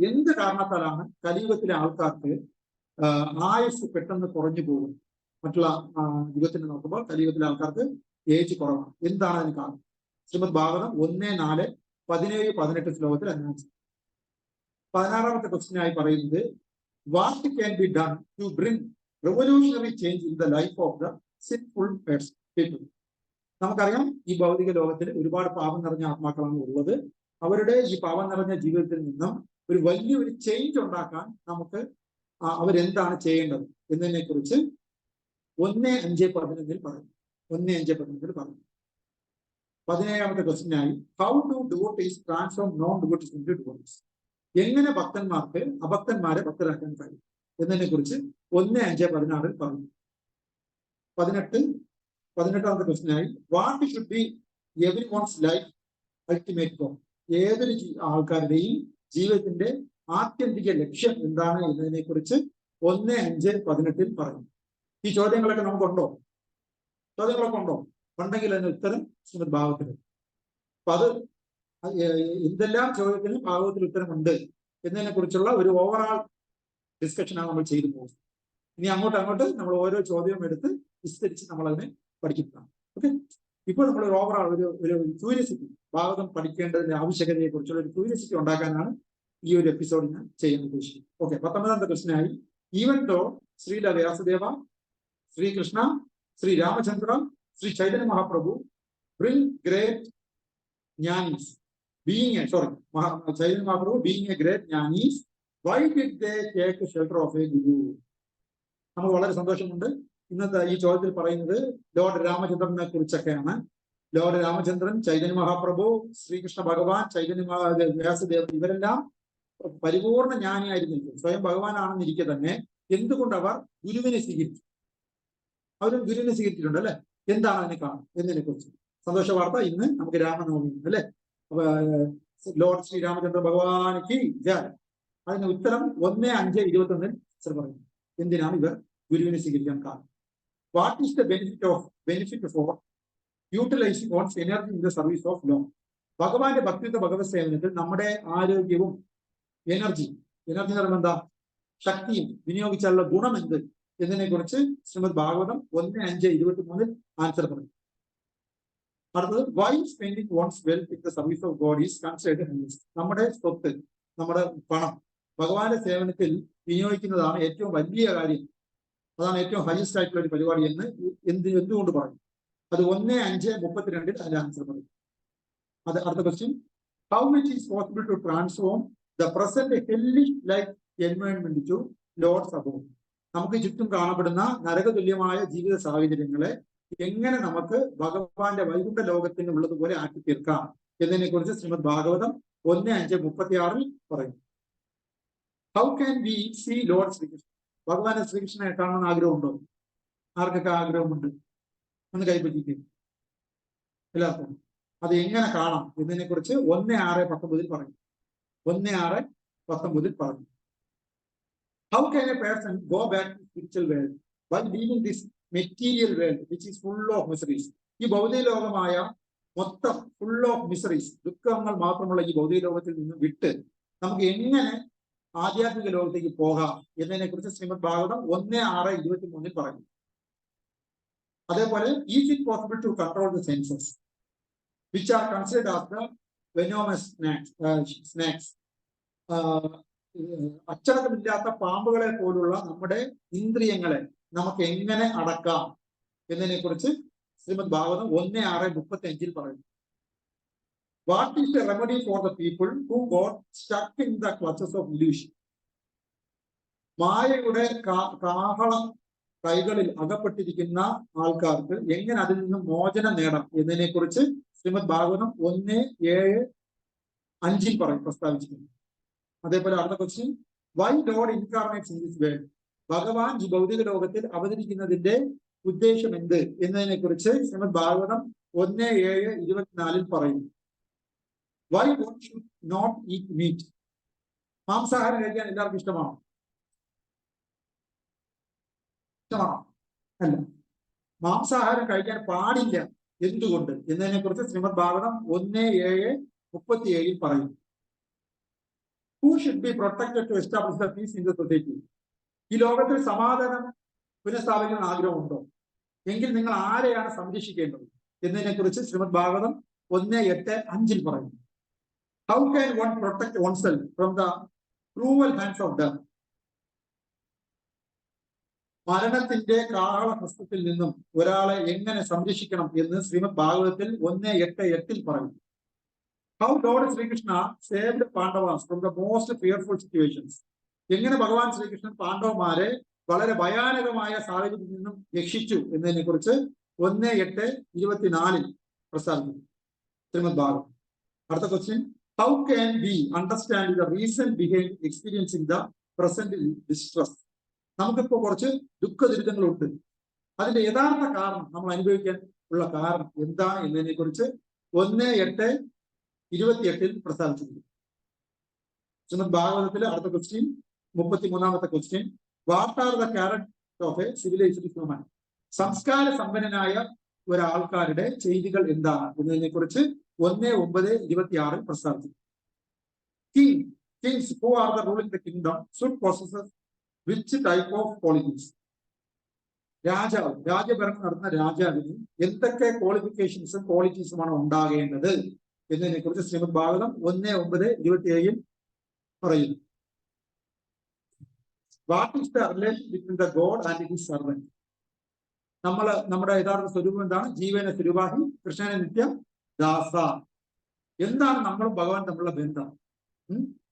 എന്ത് കാരണത്താലാണ് കലിയുഗത്തിലെ ആൾക്കാർക്ക് ആയുസ് പെട്ടെന്ന് കുറഞ്ഞു പോകും? മറ്റുള്ള യുഗത്തിനെ നോക്കുമ്പോൾ കലിയുഗത്തിലെ ആൾക്കാർക്ക് ഏജ് കുറവാണ്. എന്താണ് അതിന് കാരണം? ശ്രീമദ് ഭാഗവതം 1:4:17-18 ശ്ലോകത്തിൽ അന്വേഷിച്ചു. 16ാമത്തെ ക്വസ്റ്റ്യനായി പറയുന്നത്: what can be done to bring revolutionary change in the life of the sinful people? നമുക്കറിയാം, ഈ ഭൗതിക ലോകത്തിൽ ഒരുപാട് പാപം നിറഞ്ഞ ആത്മാക്കളാണ് ഉള്ളത്. അവരുടെ ഈ പാപം നിറഞ്ഞ ജീവിതത്തിൽ നിന്നും ഒരു വലിയൊരു ചേഞ്ച് ഉണ്ടാക്കാൻ നമുക്ക് അവരെന്താണ് ചെയ്യേണ്ടത് എന്നതിനെ കുറിച്ച് 1:5:11 പറഞ്ഞു. 1:5:11 പറഞ്ഞു. 17ാമത്തെ ക്വസ്റ്റ്യനായി: how do devotees transform non devotees into devotees? എങ്ങനെ ഭക്തന്മാർക്ക് അഭക്തന്മാരെ ഭക്തരാക്കാൻ കഴിയും എന്നതിനെ കുറിച്ച് 1:5:16 പറഞ്ഞു. 18ാമത്തെ ക്വസ്റ്റ്യനായി: what should be everyone's life ultimate goal? ഏതൊരു ആൾക്കാരുടെയും ജീവിതത്തിന്റെ ആത്യന്തിക ലക്ഷ്യം എന്താണ് എന്നതിനെ കുറിച്ച് 1:5:18 പറഞ്ഞു. ഈ ചോദ്യങ്ങളൊക്കെ നമുക്കുണ്ടോ? ചോദ്യങ്ങളൊക്കെ ഉണ്ടോ? ഉണ്ടെങ്കിൽ അതിന് ഉത്തരം ശ്രീമദ് ഭാഗവതത്തിൽ. അപ്പൊ അത് എന്തെല്ലാം ചോദ്യത്തിന് ഭാഗവതത്തിൽ ഉത്തരമുണ്ട് എന്നതിനെ കുറിച്ചുള്ള ഒരു ഓവറാൾ ഡിസ്കഷനാണ് നമ്മൾ ചെയ്തു പോകുന്നത്. ഇനി അങ്ങോട്ട് നമ്മൾ ഓരോ ചോദ്യവും എടുത്ത് വിസ്തരിച്ച് നമ്മൾ അതിനെ പഠിക്കുന്നതാണ്. ഓക്കെ, ഇപ്പോൾ നമ്മൾ ഒരു ഓവറാൾ ഒരു ക്യൂരിയസിറ്റി, ഭാഗവതം പഠിക്കേണ്ടതിന്റെ ആവശ്യകതയെ കുറിച്ചുള്ള ഒരു ക്യൂരിയസിറ്റി ഉണ്ടാക്കാനാണ് ഈ ഒരു എപ്പിസോഡ് ഞാൻ ചെയ്യാൻ ഉദ്ദേശിക്കും. ഓക്കെ, 19ാമത്തെ ക്വസ്റ്റ്യനായി. Even though Srila Vyasadeva, Shri Krishna, Shri Ramachandra, Shri Chaitanya Mahaprabhu bring great jnanis, Chaitanya Mahaprabhu being a great jnanis, why did they take shelter of a guru? നമുക്ക് വളരെ സന്തോഷമുണ്ട്. ഇന്നത്തെ ഈ ചോദ്യത്തിൽ പറയുന്നത് ലോർഡ് രാമചന്ദ്രനെ കുറിച്ചൊക്കെയാണ്. ലോർഡ് രാമചന്ദ്രൻ, ചൈതന്യ മഹാപ്രഭു, ശ്രീകൃഷ്ണ ഭഗവാൻ, വ്യാസദേവൻ ഇവരെല്ലാം പരിപൂർണ ജ്ഞാനിയായിരുന്നിരിക്കും. സ്വയം ഭഗവാനാണെന്നിരിക്കെ തന്നെ എന്തുകൊണ്ട് അവർ ഗുരുവിനെ സ്വീകരിച്ചു? അവരും ഗുരുവിനെ സ്വീകരിച്ചിട്ടുണ്ട് അല്ലെ? എന്താണ് അതിനെ കാണും എന്നതിനെ കുറിച്ച് സന്തോഷ വാർത്ത. ഇന്ന് നമുക്ക് രാമനവമി അല്ലെ? ലോർഡ് ശ്രീരാമചന്ദ്ര ഭഗവാനിക്ക് ജയ. അതിന് ഉത്തരം 1:5:21 പറയുന്നു. എന്തിനാണ് ഇവർ ഗുരുവിനെ സ്വീകരിക്കാൻ കാരണം? What is the benefit for utilising one's energy in the service of Lord? ഭഗവാന്റെ ഭക്തിത്വ ഭഗവത് സേവനത്തിൽ നമ്മുടെ ആരോഗ്യവും എനർജി എന്ന് പറയുമ്പോൾ എന്താ? ശക്തിയും വിനിയോഗിച്ചാലുള്ള ഗുണം എന്ത് എന്നതിനെ കുറിച്ച് ശ്രീമദ് ഭാഗവതം 1:5:23 ആൻസർ പറയും. അടുത്തത്, why spending one's wealth in the service of God is considered highest? നമ്മുടെ സ്വത്ത്, നമ്മുടെ പണം ഭഗവാന്റെ സേവനത്തിൽ വിനിയോഗിക്കുന്നതാണ് ഏറ്റവും വലിയ കാര്യം, അതാണ് ഏറ്റവും ഹയസ്റ്റ് ആയിട്ടുള്ള ഒരു പരിപാടി എന്ന് എന്തുകൊണ്ട് പറയും? അത് 1:5:32 അതിന്റെ ആൻസർ പറയും. അത് അടുത്ത question, how much is possible to transform the present hellish life environment to lord's above? നമുക്ക് ചുറ്റും കാണപ്പെടുന്ന നരകതുല്യമായ ജീവിത സാഹചര്യങ്ങളെ എങ്ങനെ നമുക്ക് ഭഗവാന്റെ വൈകുണ്ഠ ലോകത്തിന് ഉള്ളതുപോലെ ആക്കി തീർക്കാം എന്നതിനെ കുറിച്ച് ശ്രീമദ് ഭാഗവതം 1:5:36 പറയും. How can we see Lord Shrikrishna? ഭഗവാനെ ശ്രീകൃഷ്ണനെ കാണുന്ന ആഗ്രഹമുണ്ടോ? ആർക്കൊക്കെ ആഗ്രഹമുണ്ട്? ഒന്ന് കൈപ്പറ്റിക്കും എല്ലാവർക്കും. അത് എങ്ങനെ കാണാം എന്നതിനെ കുറിച്ച് 1:6:19 പറയും. 1:6:19 പറഞ്ഞു. How can a person go back to spiritual world while leaving this material world which is full of miseries? ഈ ഭൗതിക ലോകമായ മൊത്തം full of miseries, ദുഃഖങ്ങൾ മാത്രമുള്ള ഈ ഭൗതിക ലോകത്തിൽ നിന്ന് വിട്ട് നമുക്ക് എങ്ങനെ ആധ്യാത്മിക ലോകത്തേക്ക് പോകാം എന്നതിനെ കുറിച്ച് ശ്രീമദ് ഭാഗവതം 1:6:23 പറഞ്ഞു. അതേപോലെ, is it possible to control the senses which are considered as the venomous snakes? അച്ചടക്കമില്ലാത്ത പാമ്പുകളെ പോലുള്ള നമ്മുടെ ഇന്ദ്രിയങ്ങളെ നമുക്ക് എങ്ങനെ അടക്കാം എന്നതിനെ കുറിച്ച് ശ്രീമദ് ഭാഗവതം 1:6:35 പറയുന്നു. What is the remedy for the people who got stuck in the clutches of illusion? മായയുടെ കാഹള കൈകളിൽ അകപ്പെട്ടിരിക്കുന്ന ആൾക്കാർക്ക് എങ്ങനെ അതിൽ നിന്നും മോചനം നേടാം എന്നതിനെ കുറിച്ച് ശ്രീമദ് ഭാഗവതം 1:7:5 പ്രസ്താവിച്ചിട്ടുണ്ട്. അതേപോലെ അടുത്ത question, why lord incarnates in this world? ഭഗവാൻ ഈ ഭൗതിക ലോകത്തിൽ അവതരിക്കുന്നതിന്റെ ഉദ്ദേശം എന്ത് എന്നതിനെ കുറിച്ച് ശ്രീമദ് ഭാഗവതം 1:7:24 പറയുന്നു. Why one should not eat meat? മാംസാഹാരം കഴിക്കാൻ എല്ലാവർക്കും ഇഷ്ടമാണോ? ഇഷ്ടമാണോ? അല്ല. മാംസാഹാരം കഴിക്കാൻ പാടില്ല, എന്തുകൊണ്ട് എന്നതിനെ കുറിച്ച് ശ്രീമദ് ഭാഗവതം 1:7:37 പറയുന്നു. Who should be protected to establish the peace in the society? ഈ ലോകത്തിൽ സമാധാനം പുനഃസ്ഥാപിക്കാൻ ആഗ്രഹമുണ്ടോ? എങ്കിൽ നിങ്ങൾ ആരെയാണ് സംരക്ഷിക്കേണ്ടത് എന്നതിനെ കുറിച്ച് ശ്രീമദ് ഭാഗവതം 1:8:5 പറയുന്നു. How can one protect oneself from the cruel hands of death? മരണത്തിന്റെ കാഹളഹസ്തത്തിൽ നിന്നും ഒരാളെ എങ്ങനെ സംരക്ഷിക്കണം എന്ന് ശ്രീമദ് ഭാഗവതത്തിൽ 1:8:8 പറയുന്നു. How Lord Srikrishna saved Pandavas from the most fearful situations? എങ്ങനെ ഭഗവാൻ ശ്രീകൃഷ്ണൻ പാണ്ഡവന്മാരെ വളരെ ഭയാനകമായ സാഹചര്യത്തിൽ നിന്നും രക്ഷിച്ചു എന്നതിനെ കുറിച്ച് 1:8:24 പ്രസ്താവിക്കുന്നു ശ്രീമദ് ഭാഗവതം. അടുത്ത question, how can we understand the reason behind experiencing the present distress? നമുക്കിപ്പോ കുറച്ച് ദുഃഖ ദുരിതങ്ങളുണ്ട്, അതിന്റെ യഥാർത്ഥ കാരണം, നമ്മൾ അനുഭവിക്കാൻ ഉള്ള കാരണം എന്താണ് എന്നതിനെ കുറിച്ച് 1:8:28 പ്രസ്താവിച്ചിട്ടുണ്ട് ശ്രീമദ് ഭാഗവതത്തിലെ. അടുത്ത ക്വസ്റ്റ്യൻ 33ാമത്തെ question, what are the character of a civilised human? സംസ്കാര സമ്പന്നനായ ഒരാൾക്കാരുടെ ചെയ്തികൾ എന്താണ് എന്നതിനെ കുറിച്ച് 1:9:26 പ്രസ്താവിച്ചു. Kings who are the ruling the kingdom should possess which type of qualities? രാജ്യഭരണം നടത്തുന്ന രാജാവിന് എന്തൊക്കെ ക്വാളിഫിക്കേഷൻസും ക്വാളിറ്റീസുമാണ് ഉണ്ടാകേണ്ടത് എന്നതിനെ കുറിച്ച് ശ്രീമദ് ഭാഗവതം 1:9:27 പറയുന്നു. What is the relation between the God and his servant? നമ്മുടെ യഥാർത്ഥ സ്വരൂപം എന്താണ്? ജീവന സ്വരൂപാഹി കൃഷ്ണനെ നിത്യ ദാസ. എന്താണ് നമ്മളും ഭഗവാൻ തമ്മിലുള്ള ബന്ധം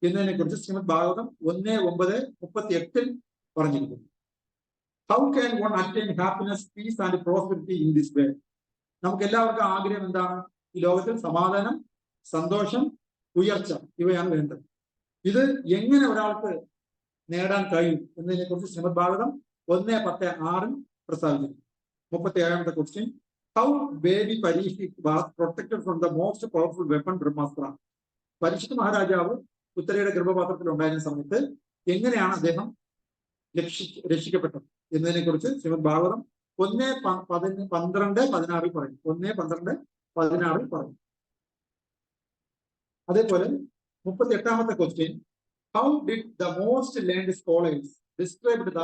എന്നതിനെ കുറിച്ച് ശ്രീമദ് ഭാഗവതം 1:9-38 പറഞ്ഞിരിക്കുന്നു. How can one attain happiness, piece and prosperity in this way? നമുക്ക് എല്ലാവർക്കും ആഗ്രഹം എന്താണ്? ഈ ലോകത്തിൽ സമാധാനം, സന്തോഷം, ഉയർച്ച, ഇവയാണ് വേണ്ടത്. ഇത് എങ്ങനെ ഒരാൾക്ക് നേടാൻ കഴിയും എന്നതിനെ കുറിച്ച് ശ്രീമദ് ഭാഗവതം 1:10-6 പ്രസ്താവിക്കുന്നു. 37ാമത്തെ question, how baby Parikshit was protected from the most powerful weapon Brahmastra? Parikshit മഹാരാജാവ് ഉത്തരയുടെ ഗർഭപാത്രത്തിൽ ഉണ്ടായിരുന്ന സമയത്ത് എങ്ങനെയാണ് അദ്ദേഹം രക്ഷിക്കപ്പെട്ടത് എന്നതിനെ കുറിച്ച് ശ്രീമദ് ഭാഗവതം 1:12-16 പറയും. 1:12-16 പറയും. അതേപോലെ 38ാമത്തെ question, how did the most learned scholars described the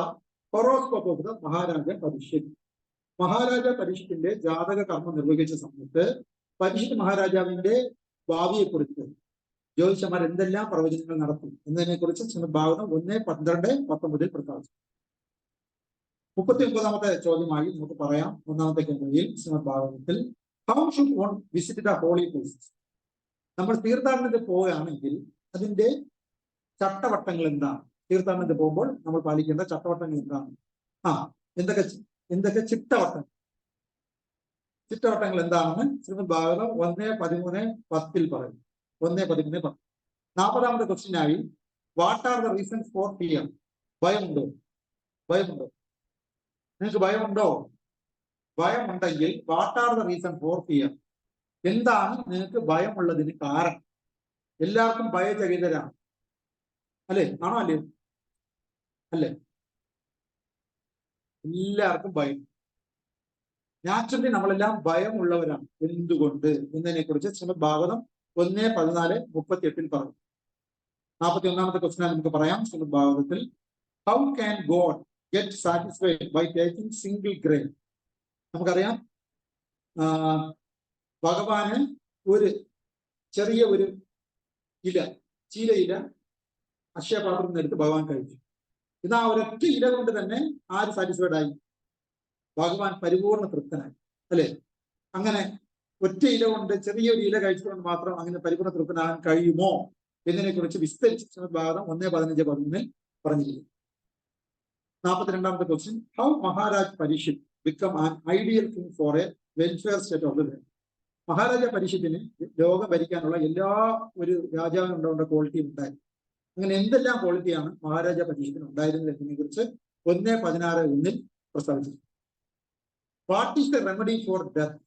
horoscope of the Maharaja Parikshit? Maharaja പരീക്ഷിത്തിന്റെ ജാതക കർമ്മം നിർവഹിച്ച സമയത്ത് പരീക്ഷിത് മഹാരാജാവിന്റെ ഭാവിയെക്കുറിച്ച് ജ്യോതിഷന്മാർ എന്തെല്ലാം പ്രവചനങ്ങൾ നടത്തും എന്നതിനെ കുറിച്ച് ശ്രീമദ് ഭാഗവതം 1:12-19 പ്രസ്താവിച്ചു. 39ാമത്തെ ചോദ്യമായി നമുക്ക് പറയാം. 1ാമത്തെ കേന്ദ്രയിൽ ശ്രീമദ് ഭാഗവതത്തിൽ, how should one visit the holy places? നമ്മൾ തീർത്ഥാടനത്തിൽ പോവുകയാണെങ്കിൽ അതിന്റെ ചട്ടവട്ടങ്ങൾ എന്താണ്? തീർത്ഥാടനത്തിൽ പോകുമ്പോൾ നമ്മൾ പാലിക്കേണ്ട ചട്ടവട്ടങ്ങൾ എന്താണ്? എന്തൊക്കെ ചിട്ടവട്ടങ്ങൾ എന്താണെന്ന് ശ്രീമദ് ഭാഗവതം 1:13-10 പറയും. 1:13-10. 40ാമത്തെ ക്വസ്റ്റ്യനായി, what are the reasons for fear? ഭയമുണ്ടോ? നിങ്ങൾക്ക് ഭയമുണ്ടോ? ഭയമുണ്ടെങ്കിൽ what are the reason for fear? എന്താണ് നിങ്ങൾക്ക് ഭയമുള്ളതിന് കാരണം? എല്ലാവർക്കും ഭയചകിതരാണ് അല്ലേ? ആണോ അല്ലയോ? അല്ലേ? എല്ലാവർക്കും ഭയം. നാച്ചുറലി നമ്മളെല്ലാം ഭയമുള്ളവരാണ്. എന്തുകൊണ്ട് എന്നതിനെ കുറിച്ച് ശ്രീമദ് ഭാഗവതം 1:14-38 പറഞ്ഞു. 41ാമത്തെ ക്വസ്റ്റ്യൻ നമുക്ക് പറയാം. ശ്രീമദ് ഭാഗവതത്തിൽ, how can God get satisfied by taking single grain? നമുക്കറിയാം, ഭഗവാന് ഒരു ചെറിയ ഒരു ഇല, ചീലയില അക്ഷയപാത്രത്തിൽ നിന്ന് എടുത്ത് ഭഗവാൻ കഴിച്ചു. ഇതാ ഒരൊറ്റ ഇല കൊണ്ട് തന്നെ ആര് സാറ്റിസ്ഫൈഡ് ആയി? ഭഗവാൻ പരിപൂർണ തൃപ്തനായി അല്ലെ? അങ്ങനെ ഒറ്റ ഇല കൊണ്ട്, ചെറിയൊരു ഇല കഴിച്ചുകൊണ്ട് മാത്രം അങ്ങനെ പരിപൂർണ തൃപ്തനാകാൻ കഴിയുമോ എന്നതിനെ കുറിച്ച് വിസ്തരിച്ച് ശ്രീമദ് ഭാഗവതം 1:15-11 പറഞ്ഞിരിക്കുന്നു. 42ാമത്തെ question, how Maharaj Parikshit become an ideal king for a welfare state of the world? Maharaja പരീക്ഷിത്തിന് ലോകം ഭരിക്കാനുള്ള എല്ലാ ഒരു രാജാവിനും ഉണ്ടാവേണ്ട ക്വാളിറ്റി ഉണ്ടായിരുന്നു. അങ്ങനെ എന്തെല്ലാം ക്വാളിറ്റിയാണ് മഹാരാജ പരീക്ഷിത്തിന് ഉണ്ടായിരുന്നത് എന്നതിനെ കുറിച്ച് 1:16-1 പ്രസ്താവിച്ചു. What is the remedy for death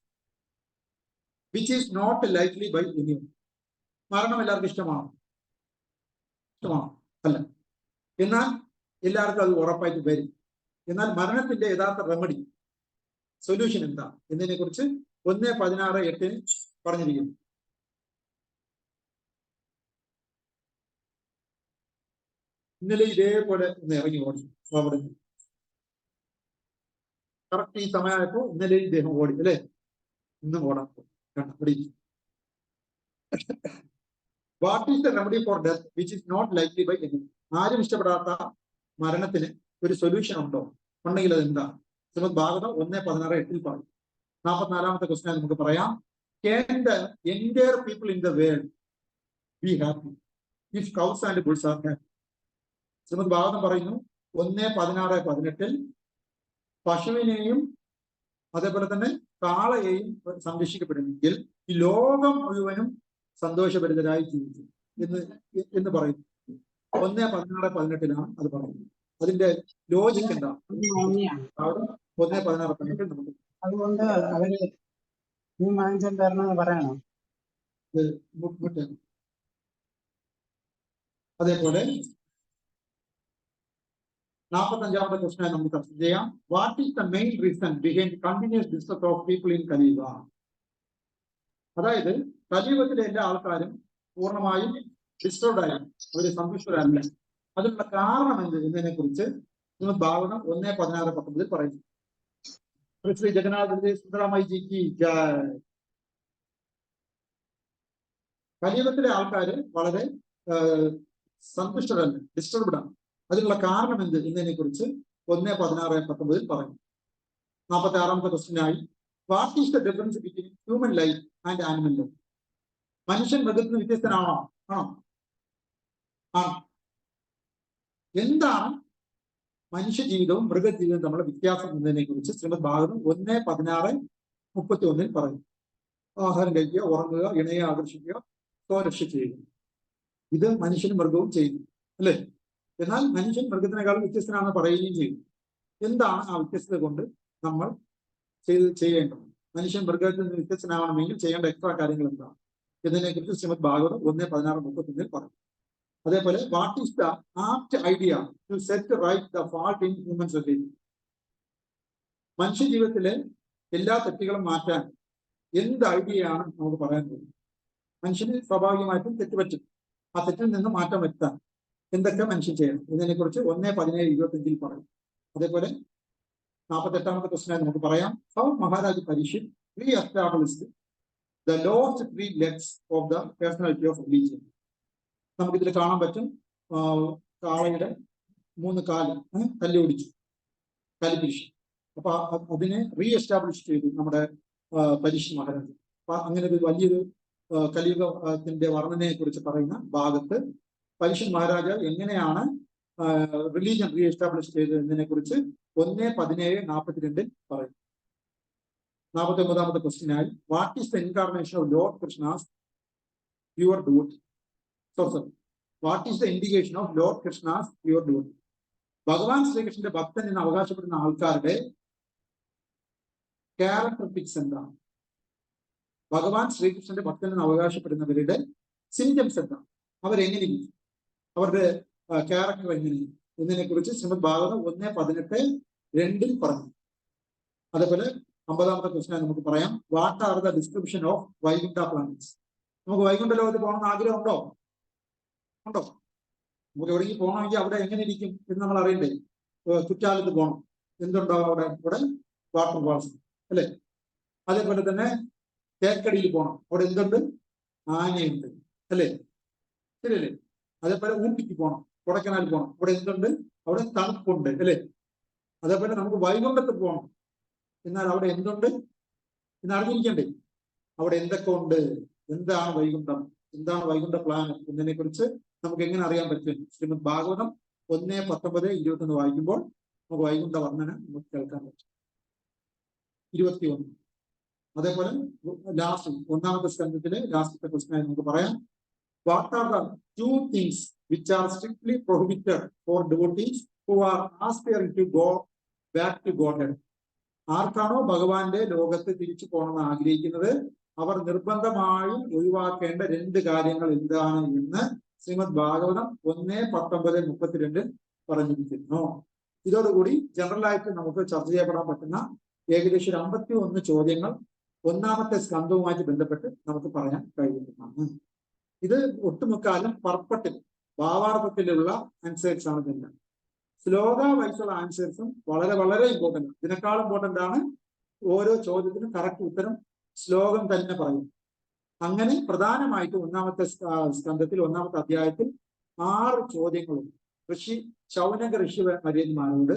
which is not likely by anyone? മരണം എല്ലാവർക്കും ഇഷ്ടമാണോ? അല്ല. എന്നാൽ എല്ലാവർക്കും അത് ഉറപ്പായിട്ട് വരും. എന്നാൽ മരണത്തിന്റെ യഥാർത്ഥ റെമഡി, സൊല്യൂഷൻ എന്താ എന്നതിനെ കുറിച്ച് 1:16-8 പറഞ്ഞിരിക്കുന്നു. ഇന്നലെ ഇതേപോലെ ഒന്ന് ഇറങ്ങി ഓടി അവിടെ കറക്റ്റ് ഈ സമയമായപ്പോ ഇന്നലെ ഇദ്ദേഹം ഓടി അല്ലെ? ഇന്നും ഓടാൻ ഓടി. What is the remedy for death which is not likely by anyone? ആരും ഇഷ്ടപ്പെടാത്ത മരണത്തിന് ഒരു സൊല്യൂഷൻ ഉണ്ടോ? ഉണ്ടെങ്കിൽ അത് എന്താ? ശ്രീമദ് ഭാഗവതം 1:16-8 പറയും. 44ാമത്തെ ക്വസ്റ്റ്യൻ നമുക്ക് പറയാം. Can the entire people in the world be happy if cows and bulls are happy? Shrimad Bhagavatam പറയുന്നു 1:16-18 പശുവിനെയും അതേപോലെ തന്നെ കാളയെയും സംരക്ഷിക്കപ്പെടുമെങ്കിൽ ഈ ലോകം മുഴുവനും സന്തോഷഭരിതരായി ജീവിക്കും എന്ന് പറയുന്നു. 1:16-18 അത് പറയുന്നത്. അതിന്റെ ലോജിക്ക് എന്താ? 1:16-18 നമുക്ക് അതുകൊണ്ട് അവര് നീ മാഞ്ചം തരണമെന്ന് പറയണം. അതേപോലെ 45ാമത്തെ ക്വസ്റ്റ്യൻ നമുക്ക് ചർച്ച ചെയ്യാം. What is the main reason behind continuous distress of people in കലിയുഗ? അതായത് കലിയുഗത്തിലെ എല്ലാ ആൾക്കാരും പൂർണ്ണമായും ഡിസ്റ്റർബ്ഡ് ആയി, അവര് സന്തുഷ്ടരല്ല. അതിനുള്ള കാരണം എന്ത് എന്നതിനെ കുറിച്ച് ഭാഗവതം 1:16-19 പറയുന്നു. ശ്രീ ജഗന്നാഥ സുന്ദരമായി ജിക്ക് ജയ്. കലിയുഗത്തിലെ ആൾക്കാര് വളരെ സന്തുഷ്ടരല്ല, ഡിസ്റ്റർബ്ഡ് ആണ്. അതിനുള്ള കാരണം എന്ത് എന്നതിനെ കുറിച്ച് 1:16-19 പറയും. 46-ാമത്തെ ക്വസ്റ്റ്യനായി, what is the difference between human life and animal life? മനുഷ്യൻ മൃഗത്തിന് വ്യത്യസ്തനാണോ? ആണോ? ആണ്. എന്താണ് മനുഷ്യ ജീവിതവും മൃഗജീവിതവും തമ്മിലുള്ള വ്യത്യാസം എന്നതിനെ കുറിച്ച് ശ്രീമദ് ഭാഗവതം 1:16-31 പറയും. ആഹാരം കഴിക്കുക, ഉറങ്ങുക, ഇണയെ ആകർഷിക്കുക, സ്വരക്ഷ ചെയ്യുക. ഇത് മനുഷ്യനും മൃഗവും ചെയ്യുന്നു, അല്ലേ? എന്നാൽ മനുഷ്യൻ മൃഗത്തിനേക്കാളും വ്യത്യസ്തനാണെന്ന് പറയുകയും ചെയ്യും. എന്താണ് ആ വ്യത്യസ്തത കൊണ്ട് നമ്മൾ ചെയ്യേണ്ടത്? മനുഷ്യൻ മൃഗത്തിൽ നിന്ന് വ്യത്യസ്തനാവണമെങ്കിൽ ചെയ്യേണ്ട എക്സ്ട്രാ കാര്യങ്ങൾ എന്താണ് എന്നതിനെ കുറിച്ച് ശ്രീമദ് ഭാഗവതം 1:16-31 പറയും. അതേപോലെ, what is the apt idea to set right the fault in human society? മനുഷ്യ ജീവിതത്തിലെ എല്ലാ തെറ്റുകളും മാറ്റാൻ എന്ത് ഐഡിയയാണ് നമുക്ക് പറയാൻ കഴിയും? മനുഷ്യന് സ്വാഭാവികമായിട്ടും തെറ്റ് പറ്റും. ആ തെറ്റിൽ നിന്ന് മാറ്റം വരുത്താൻ എന്തൊക്കെ മനുഷ്യൻ ചെയ്യണം എന്നതിനെ കുറിച്ച് 1:17-25 പറയും. അതേപോലെ 48-ാമത്തെ ക്വസ്റ്റ്യനായി നമുക്ക് പറയാം, how Maharaj Parikshit reestablished the lost 3 legs of the personality of religion. നമുക്കിതിൽ കാണാൻ പറ്റും, കാളയുടെ 3 കാല് തല്ലി ഓടിച്ചു, കലിപിരിശ്. അപ്പൊ അതിനെ റീഎസ്റ്റാബ്ലിഷ് ചെയ്തു നമ്മുടെ പരീക്ഷിത് മഹാരാജ്. അപ്പൊ അങ്ങനെ ഒരു വലിയൊരു കലിയുഗത്തിന്റെ വർണ്ണനയെ കുറിച്ച് പറയുന്ന ഭാഗത്ത് പരീക്ഷിത് മഹാരാജ് എങ്ങനെയാണ് റിലീജിയൻ റീഎസ്റ്റാബ്ലിഷ് ചെയ്തത് എന്നതിനെ കുറിച്ച് 1:17-42 പറയും. 49-ാമത്തെ ക്വസ്റ്റ്യനായി, what is the incarnation of lord Krishna's pure devotee? What is the indication of lord Krishna's pure devotee? ഭഗവാൻ ശ്രീകൃഷ്ണന്റെ ഭക്തൻ എന്ന് അവകാശപ്പെടുന്ന ആൾക്കാരുടെ ക്യാരക്ടറിസ്റ്റിക്സ് എന്താണ്? ഭഗവാൻ ശ്രീകൃഷ്ണന്റെ ഭക്തൻ എന്ന് അവകാശപ്പെടുന്നവരുടെ സിംറ്റംസ് എന്താണ്? അവരെങ്ങനെയും അവരുടെ ക്യാരക്ടർ എങ്ങനെയും എന്നതിനെ കുറിച്ച് ശ്രീമദ് ഭാഗവതം 1:18-2 പറഞ്ഞു. അതേപോലെ 50-ാമത്തെ ക്വസ്റ്റ്യൻ നമുക്ക് പറയാം, what are the description of Vaikuntha planets? നമുക്ക് വൈകുണ്ഠ ലോകത്ത് പോകണമെന്ന് ആഗ്രഹം ഉണ്ടോ? നമുക്ക് എവിടേക്ക് പോകണമെങ്കിൽ അവിടെ എങ്ങനെ ഇരിക്കും എന്ന് നമ്മൾ അറിയണ്ടേ? കുറ്റാലത്ത് പോകണം, എന്തുണ്ടോ അവിടെ? വാട്ടർ ഫാൾസ്, അല്ലെ? അതേപോലെ തന്നെ തേക്കടിയിൽ പോകണം, അവിടെ എന്തുണ്ട്? ആനയുണ്ട്, അല്ലേ? ശരിയല്ലേ? അതേപോലെ ഊട്ടിക്ക് പോകണം, കൊടൈക്കനാൽ പോകണം, അവിടെ എന്തുണ്ട്? അവിടെ തണുപ്പുണ്ട്, അല്ലേ? അതേപോലെ നമുക്ക് വൈകുണ്ഠത്ത് പോകണം, എന്നാൽ അവിടെ എന്തുണ്ട് എന്ന് അറിഞ്ഞിരിക്കണ്ടേ? അവിടെ എന്തൊക്കെ ഉണ്ട്, എന്താണ് വൈകുണ്ഠം, എന്താണ് വൈകുണ്ഠ പ്ലാനറ്റ് എന്നതിനെ കുറിച്ച് നമുക്ക് എങ്ങനെ അറിയാൻ പറ്റും? ശ്രീമദ് ഭാഗവതം 1:19-21 വായിക്കുമ്പോൾ നമുക്ക് വൈകുണ്ഠ വർണ്ണന നമുക്ക് കേൾക്കാൻ പറ്റും. 21. അതേപോലെ ലാസ്റ്റ് 1-ാമത്തെ സ്കന്ധത്തിലെ ലാസ്റ്റത്തെ ക്വസ്റ്റ്യനായി നമുക്ക് പറയാം, what are the 2 things which are strictly prohibited for devotees who are aspiring to go back to Godhead? ആർക്കാണോ ഭഗവാന്റെ ലോകത്ത് തിരിച്ചു പോകണമെന്ന് ആഗ്രഹിക്കുന്നത് അവർ നിർബന്ധമായും ഒഴിവാക്കേണ്ട 2 കാര്യങ്ങൾ എന്താണ് എന്ന് ശ്രീമദ് ഭാഗവതം 1:19-32 പറഞ്ഞിരിക്കുന്നു. ഇതോടുകൂടി ജനറലായിട്ട് നമുക്ക് ചർച്ച ചെയ്യപ്പെടാൻ പറ്റുന്ന ഏകദേശം 51 ചോദ്യങ്ങൾ 1-ാമത്തെ സ്കന്ധവുമായിട്ട് ബന്ധപ്പെട്ട് നമുക്ക് പറയാൻ കഴിയുന്നതാണ്. ഇത് ഒട്ടുമുക്കാലും പർപ്പട്ടിൽ ഭാവാർത്ഥത്തിലുള്ള ആൻസേഴ്സ് ആണ്. തന്നെ ശ്ലോക വൈസുള്ള ആൻസേഴ്സും വളരെ വളരെ ഇമ്പോർട്ടൻ്റ് ആണ്. ഇതിനേക്കാൾ ഇമ്പോർട്ടൻ്റ് ആണ് ഓരോ ചോദ്യത്തിനും കറക്റ്റ് ഉത്തരം ശ്ലോകം തന്നെ പറയും. അങ്ങനെ പ്രധാനമായിട്ട് 1-ാമത്തെ സ്കന്ധത്തിൽ 1-ാമത്തെ അധ്യായത്തിൽ 6 ചോദ്യങ്ങളുണ്ട്. ശൗനക ഋഷി മര്യന്മാരോട്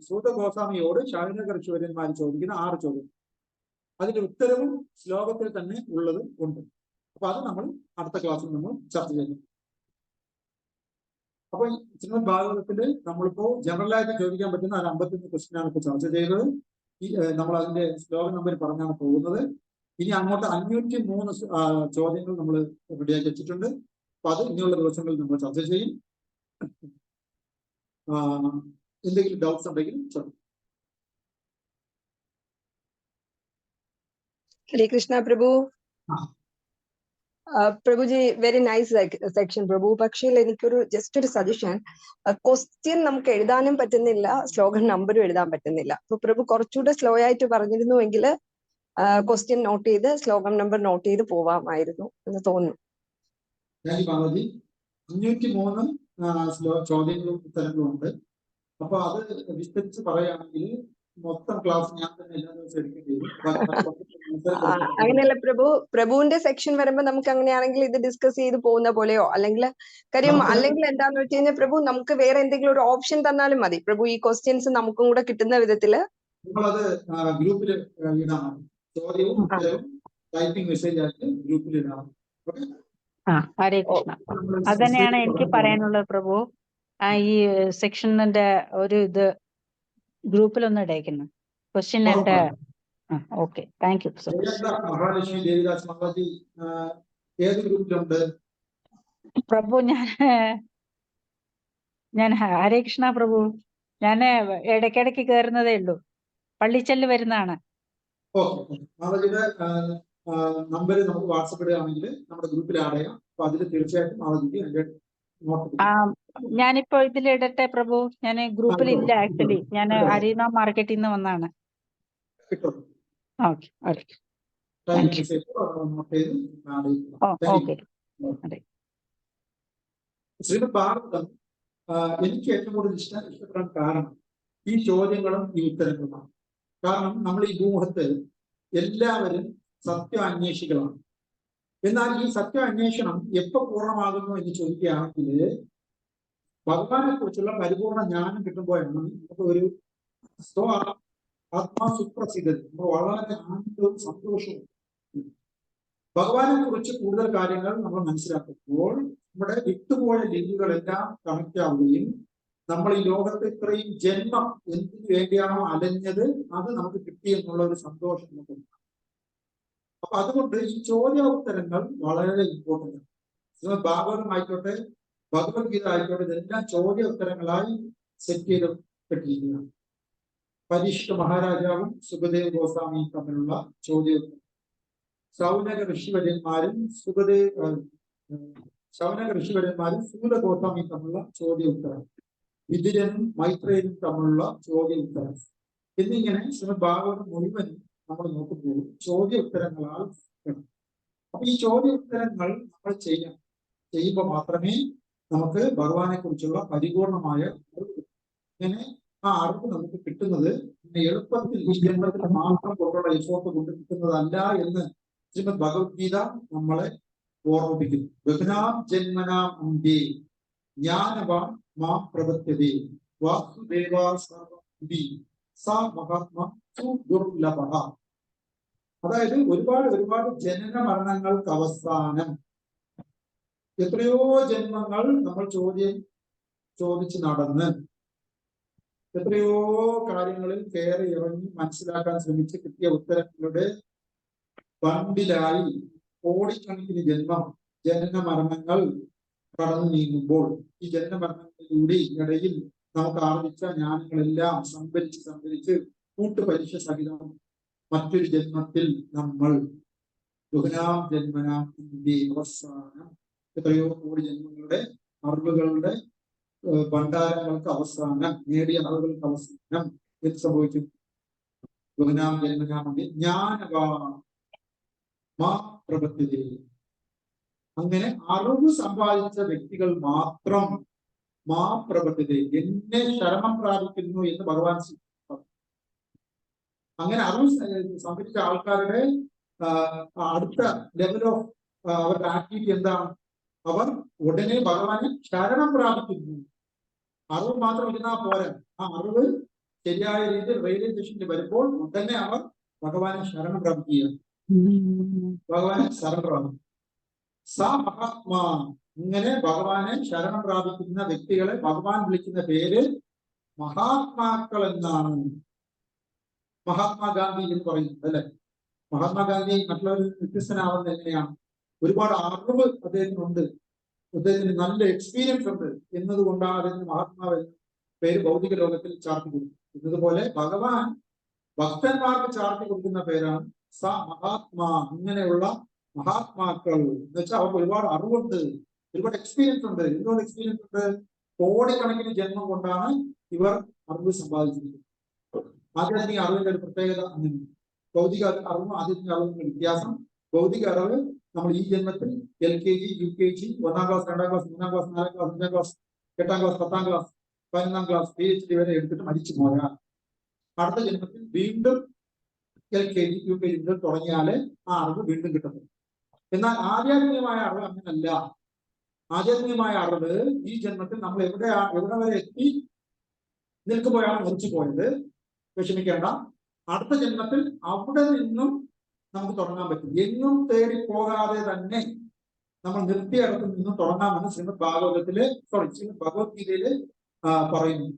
സൂതഗോസ്വാമിയോട് ശൗനക ഋഷിവര്യന്മാർ ചോദിക്കുന്ന 6 ചോദ്യം, അതിന്റെ ഉത്തരവും ശ്ലോകത്തിൽ തന്നെ ഉള്ളത് ഉണ്ട്. അപ്പൊ അത് നമ്മൾ അടുത്ത ക്ലാസ്സിൽ നമ്മൾ ചർച്ച ചെയ്യും. അപ്പൊ ശ്രീമദ് ഭാഗവതത്തില് നമ്മളിപ്പോ ജനറലായിട്ട് ചോദിക്കാൻ പറ്റുന്ന 51 ക്വസ്റ്റ്യനാണ് ഇപ്പൊ ചർച്ച ചെയ്തത്. നമ്മൾ അതിന്റെ ശ്ലോക നമ്പർ പറഞ്ഞാണ് പോകുന്നത്. ഇനി അങ്ങോട്ട് 503 ചോദ്യങ്ങൾ നമ്മൾ റെഡിയാക്കി വെച്ചിട്ടുണ്ട്. അപ്പൊ അത് ഇനിയുള്ള ദിവസങ്ങളിൽ നമ്മൾ ചർച്ച ചെയ്യും. എന്തെങ്കിലും ഡൗട്ട്സ് ഉണ്ടെങ്കിൽ ചോദിക്കും. हरे कृष्णा प्रभु. പ്രഭുജി വെരി നൈസ് സെക്ഷൻ പ്രഭു. പക്ഷേ എനിക്കൊരു ജസ്റ്റ് ഒരു സജഷൻ, ക്വസ്റ്റ്യൻ നമുക്ക് എഴുതാനും പറ്റുന്നില്ല, ശ്ലോകം നമ്പറും എഴുതാൻ പറ്റുന്നില്ല. അപ്പൊ പ്രഭു കുറച്ചുകൂടെ സ്ലോ ആയിട്ട് പറഞ്ഞിരുന്നുവെങ്കിൽ ക്വസ്റ്റ്യൻ നോട്ട് ചെയ്ത് ശ്ലോകം നമ്പർ നോട്ട് ചെയ്ത് പോവാമായിരുന്നു എന്ന് തോന്നുന്നു. 503 ചോദ്യങ്ങളും ഉത്തരങ്ങളും ഉണ്ട്. അപ്പൊ അത് വിസ്തരിച്ച് പറയുകയാണെങ്കിൽ മൊത്തം ക്ലാസ് ഞാൻ തന്നെ എല്ലാ ദിവസവും എടുക്കേണ്ടി വരും. അങ്ങനെയല്ല പ്രഭുവിന്റെ സെക്ഷൻ വരുമ്പോ നമുക്ക് അങ്ങനെയാണെങ്കിൽ ഇത് ഡിസ്കസ് ചെയ്ത് പോകുന്ന പോലെയോ അല്ലെങ്കിൽ കാര്യം അല്ലെങ്കിൽ എന്താന്ന് വെച്ച് കഴിഞ്ഞാൽ പ്രഭു നമുക്ക് വേറെ എന്തെങ്കിലും ഒരു ഓപ്ഷൻ തന്നാലും മതി. പ്രഭു ഈ ക്വസ്റ്റ്യൻസ് നമുക്കും കൂടെ കിട്ടുന്ന വിധത്തില് നിങ്ങളത് ഗ്രൂപ്പിൽ ഇടാം. ചോദ്യവും ഉത്തരവും ടൈപ്പിംഗ് മെസ്സേജ് ആയിട്ട് ഗ്രൂപ്പിൽ ഇടാം. ഹരേ കൃഷ്ണ. അത് തന്നെയാണ് എനിക്ക് പറയാനുള്ളത് പ്രഭു. ഈ സെക്ഷനിന്റെ ഒരു ഇത് ഗ്രൂപ്പിലൊന്ന് ഇടയ്ക്കുന്നു question and. Okay, thank you so much. Mahalakshmi Devidas Mataji ഏത് ഗ്രൂപ്പിലുണ്ട് പ്രഭു? ഞാൻ ഹരേ കൃഷ്ണ പ്രഭു. ഞാൻ ഇടയ്ക്കിടയ്ക്ക് കയറുന്നതേ ഉള്ളൂ, പള്ളിച്ചെല്ല് വരുന്നതാണ്. ഓക്കെ, മാതാജിയുടെ നമ്പർ നമുക്ക് വാട്സപ്പ് ഇടുകയാണെങ്കിൽ നമ്മുടെ ഗ്രൂപ്പിൽ ആഡ് ചെയ്യാം. അപ്പൊ അതിൽ തീർച്ചയായിട്ടും മാതാജിക്ക് എന്റെ ഞാനിപ്പോ ഇതിലിടട്ടെ പ്രഭു. ഞാൻ ഗ്രൂപ്പിൽ ഇല്ല ആക്ച്വലി. ഞാൻ അരീന മാർക്കറ്റിൽ നിന്ന് വന്നാണ്. Okay okay. ശ്രീമദ് ഭാരതം എനിക്ക് ഏറ്റവും കൂടുതൽ ഇഷ്ടപ്പെടാൻ കാരണം ഈ ചോദ്യങ്ങളും ഈ ഉത്തരങ്ങളുമാണ്. കാരണം നമ്മൾ ഈ ഭൂമുഖത്ത് എല്ലാവരും സത്യാന്വേഷികളാണ്. എന്നാൽ ഈ സത്യാന്വേഷണം എപ്പോ പൂർണ്ണമാകുന്നു എന്ന് ചോദിക്കുകയാണെങ്കിൽ ഭഗവാനെ കുറിച്ചുള്ള പരിപൂർണ ജ്ഞാനം കിട്ടുമ്പോഴാണ് നമുക്ക് ഒരു ആത്മാസുപ്രസിദ്ധ വളരെ ആനന്ദവും സന്തോഷവും. ഭഗവാനെ കുറിച്ച് കൂടുതൽ കാര്യങ്ങൾ നമ്മൾ മനസ്സിലാക്കുമ്പോൾ നമ്മുടെ വിട്ടുപോയ ലിങ്കുകളെല്ലാം കണക്ട് ആവുകയും നമ്മൾ ഈ ലോകത്ത് ഇത്രയും ജന്മം എന്തിനു വേണ്ടിയാണോ അലഞ്ഞത് അത് നമുക്ക് കിട്ടി എന്നുള്ള ഒരു സന്തോഷം നമുക്കുണ്ട്. അപ്പൊ അതുകൊണ്ട് ഈ ചോദ്യോത്തരങ്ങൾ വളരെ ഇമ്പോർട്ടൻ്റ് ആണ്. ഭാഗവതം ആയിക്കോട്ടെ, ഭഗവത്ഗീത ആയിക്കോട്ടെ, ഇതെല്ലാം ചോദ്യോത്തരങ്ങളായി സെറ്റ് ചെയ്യപ്പെട്ടിരിക്കുകയാണ്. പരീക്ഷ മഹാരാജാവും സുഖദേവ് ഗോസ്വാമിയും തമ്മിലുള്ള ചോദ്യോത്തരം, ശൗനക ഋഷിവര്യന്മാരും സൂല ഗോസ്വാമിയും തമ്മിലുള്ള ചോദ്യോത്തരം, വിതുരനും മൈത്രേയനും തമ്മിലുള്ള ചോദ്യോത്തരം എന്നിങ്ങനെ ശ്രീമദ് ഭാഗവതം മുഴുവൻ നമ്മൾ നോക്കുമ്പോൾ ചോദ്യോത്തരങ്ങളാൽ. അപ്പൊ ഈ ചോദ്യോത്തരങ്ങൾ നമ്മൾ ചെയ്യുമ്പോൾ മാത്രമേ നമുക്ക് ഭഗവാനെ കുറിച്ചുള്ള പരിപൂർണമായ അറിവ്. ഇങ്ങനെ ആ അറിവ് നമുക്ക് കിട്ടുന്നത് എളുപ്പത്തിൽ ഈ ജന്മത്തിൽ മാത്രം കൊണ്ടുള്ള എഫോർട്ട് കൊണ്ട് കിട്ടുന്നതല്ല എന്ന് ശ്രീമദ് ഭഗവത്ഗീത നമ്മളെ ഓർമ്മിപ്പിക്കുന്നു. ബഹുനാം ജന്മനാം അന്തേ ജ്ഞാനവാൻ മാം പ്രവർത്തതേ വാസുദേവാ സർവ്വവിധി സാ മഹാത്മാ സുദുർലഭഃ. അതായത് ഒരുപാട് ജനന മരണങ്ങൾക്ക് അവസാനം എത്രയോ ജന്മങ്ങൾ നമ്മൾ ചോദിച്ച് നടന്ന് എത്രയോ കാര്യങ്ങളിൽ കയറി ഇറങ്ങി മനസ്സിലാക്കാൻ ശ്രമിച്ച് കിട്ടിയ ഉത്തരങ്ങളുടെ ബണ്ടിലായി കോടിക്കണക്കിന് ജനന മരണങ്ങൾ കടന്നു നീങ്ങുമ്പോൾ ഈ ജനന മരണങ്ങളിലൂടെ ഇടയിൽ നമുക്ക് ആർജിച്ച ജ്ഞാനങ്ങളെല്ലാം സംഭരിച്ച് കൂട്ടുപരീക്ഷ സഹിതം മറ്റൊരു ജന്മത്തിൽ നമ്മൾ ബഹുനാം ജന്മനാം അവസാനം എത്രയോ കോടി ജന്മങ്ങളുടെ അറിവുകളുടെ ഭണ്ഡാരങ്ങൾക്ക് അവസാനം, നേടിയ അറിവുകൾക്ക് അവസാനം എന്ത് സംഭവിക്കും? ബഹുനാം ജന്മനാം ജ്ഞാനവാ മാ പ്രവർത്തതേ. അങ്ങനെ അറിവ് സമ്പാദിച്ച വ്യക്തികൾ മാത്രം മാ പ്രവർത്തതേ എന്നെ ശരണം പ്രാപിക്കുന്നു എന്ന് ഭഗവാൻ അങ്ങനെ അറിവ് സംഭരിച്ച ആൾക്കാരുടെ അടുത്ത ലെവൽ ഓഫ് അവരുടെ ആക്ടിവിറ്റി എന്താണ്? അവർ ഉടനെ ഭഗവാനെ ശരണം പ്രാപിക്കുന്നു. അറിവ് മാത്രം ഇരുന്നാൽ പോരാ, ആ അറിവ് ശരിയായ രീതിയിൽ റിയലൈസേഷനിൽ വരുമ്പോൾ ഉടനെ അവർ ഭഗവാനെ ശരണം പ്രാപിക്കുകയാണ്. ഭഗവാനെ ശരണം പ്രാപിക്കും. സ മഹാത്മാ. ഇങ്ങനെ ഭഗവാനെ ശരണം പ്രാപിക്കുന്ന വ്യക്തികളെ ഭഗവാൻ വിളിക്കുന്ന പേര് മഹാത്മാക്കൾ എന്നാണ്. മഹാത്മാഗാന്ധി എന്ന് പറയുന്നത് അല്ലെ. മഹാത്മാഗാന്ധി മറ്റുള്ളവരിൽ വ്യത്യസ്തനാവുന്നത് എങ്ങനെയാണ്? ഒരുപാട് അറിവ് അദ്ദേഹത്തിനുണ്ട്, അദ്ദേഹത്തിന് നല്ല എക്സ്പീരിയൻസ് ഉണ്ട് എന്നതുകൊണ്ടാണ് അദ്ദേഹത്തിന് മഹാത്മാവ് പേര് ഭൗതിക ലോകത്തിൽ ചാർത്തി കൊടുക്കുന്നത്. എന്നതുപോലെ ഭഗവാൻ ഭക്തന്മാർക്ക് ചാർത്തി കൊടുക്കുന്ന പേരാണ് സ മഹാത്മാ. ഇങ്ങനെയുള്ള മഹാത്മാക്കൾ എന്ന് വെച്ചാൽ അവർക്ക് ഒരുപാട് അറിവുണ്ട്, ഒരുപാട് എക്സ്പീരിയൻസ് ഉണ്ട്. എന്തുകൊണ്ട് എക്സ്പീരിയൻസ് ഉണ്ട്? കോടിക്കണക്കിന് ജന്മം കൊണ്ടാണ് ഇവർ അറിവ് സമ്പാദിച്ചിരിക്കുന്നത്. ആധ്യാത്മിക അറിവിന്റെ ഒരു പ്രത്യേകത അങ്ങനെ. ഭൗതിക അറിവും ആധ്യാത്മിക അറിവിന്റെ വ്യത്യാസം. ഭൗതിക അറിവ് നമ്മൾ ഈ ജന്മത്തിൽ LKG, UKG, 1ാം class, 2ാം class, 3ാം class, 4ാം class, 5ാം class, 8ാം class, 10ാം class, 11ാം class, PhD വരെ എടുത്തിട്ട് മരിച്ചു പോയാൽ അടുത്ത ജന്മത്തിൽ വീണ്ടും LKG UKG മുതൽ തുടങ്ങിയാല് ആ അറിവ് വീണ്ടും കിട്ടുന്നത്. എന്നാൽ ആധ്യാത്മികമായ അറിവ് അങ്ങനല്ല. ആധ്യാത്മികമായ അറിവ് ഈ ജന്മത്തിൽ നമ്മൾ എവിടെ വരെ എത്തി നിൽക്കുമ്പോഴാണ് മരിച്ചു പോയത്, വിഷമിക്കേണ്ട. അടുത്ത ജന്മത്തിൽ അവിടെ നിന്നും നമുക്ക് തുടങ്ങാൻ പറ്റും. എങ്ങും തേടി പോകാതെ തന്നെ നമ്മൾ നിർത്തിയിടത്ത് നിന്നും തുടങ്ങാമെന്ന് ശ്രീമദ് ഭഗവത്ഗീതയില് പറയുന്നു.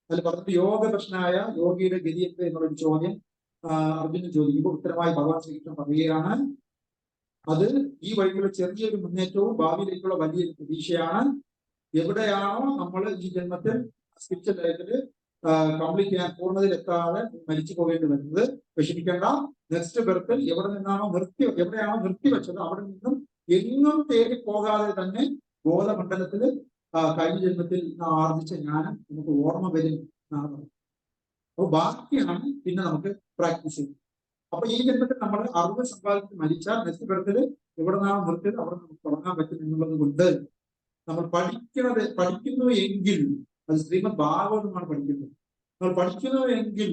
അതിൽ പറഞ്ഞിട്ട് യോഗദർശനായ യോഗിയുടെ ഗതി എന്ത് എന്നുള്ളൊരു ചോദ്യം അർജുനൻ ചോദിക്കുമ്പോൾ ഉത്തരമായി ഭഗവാൻ ശ്രീകൃഷ്ണൻ പറയുകയാണ്, അത് ഈ വഴിക്കുള്ള ചെറിയൊരു മുന്നേറ്റവും ഭാവിയിലേക്കുള്ള വലിയൊരു പ്രതീക്ഷയാണ്. എവിടെയാണോ നമ്മൾ ഈ ജന്മത്തിൽ സ്പിരിച്വൽ ലൈഫില് കംപ്ലീറ്റ് ചെയ്യാൻ പൂർണ്ണതയിലെത്താതെ മരിച്ചു പോകേണ്ടി വരുന്നത്, വിഷമിക്കേണ്ട. നെക്സ്റ്റ് ബർത്തിൽ എവിടെയാണോ നിർത്തി വെച്ചത് അവിടെ നിന്നും എങ്ങും തേടി പോകാതെ തന്നെ ബോധമണ്ഡലത്തിൽ കഴിഞ്ഞ ജന്മത്തിൽ ആർജിച്ച ജ്ഞാനം നമുക്ക് ഓർമ്മ വരും എന്നാണ് പറയുന്നത്. അപ്പൊ ബാക്കിയാണ് പിന്നെ നമുക്ക് പ്രാക്ടീസ് ചെയ്യും. അപ്പൊ ഈ ജന്മത്തിൽ നമ്മൾ അറിവ് സമ്പാദിച്ച് മരിച്ചാൽ നെക്സ്റ്റ് ബർത്തിൽ എവിടെ നിന്നാണ് നിർത്തിയത് അവിടെ നമുക്ക് തുടങ്ങാൻ പറ്റും എന്നുള്ളത് കൊണ്ട് നമ്മൾ പഠിക്കുന്നു എങ്കിൽ അത് ശ്രീമദ് ഭാഗവതമാണ് പഠിക്കുന്നത്. നമ്മൾ പഠിക്കുന്നു എങ്കിൽ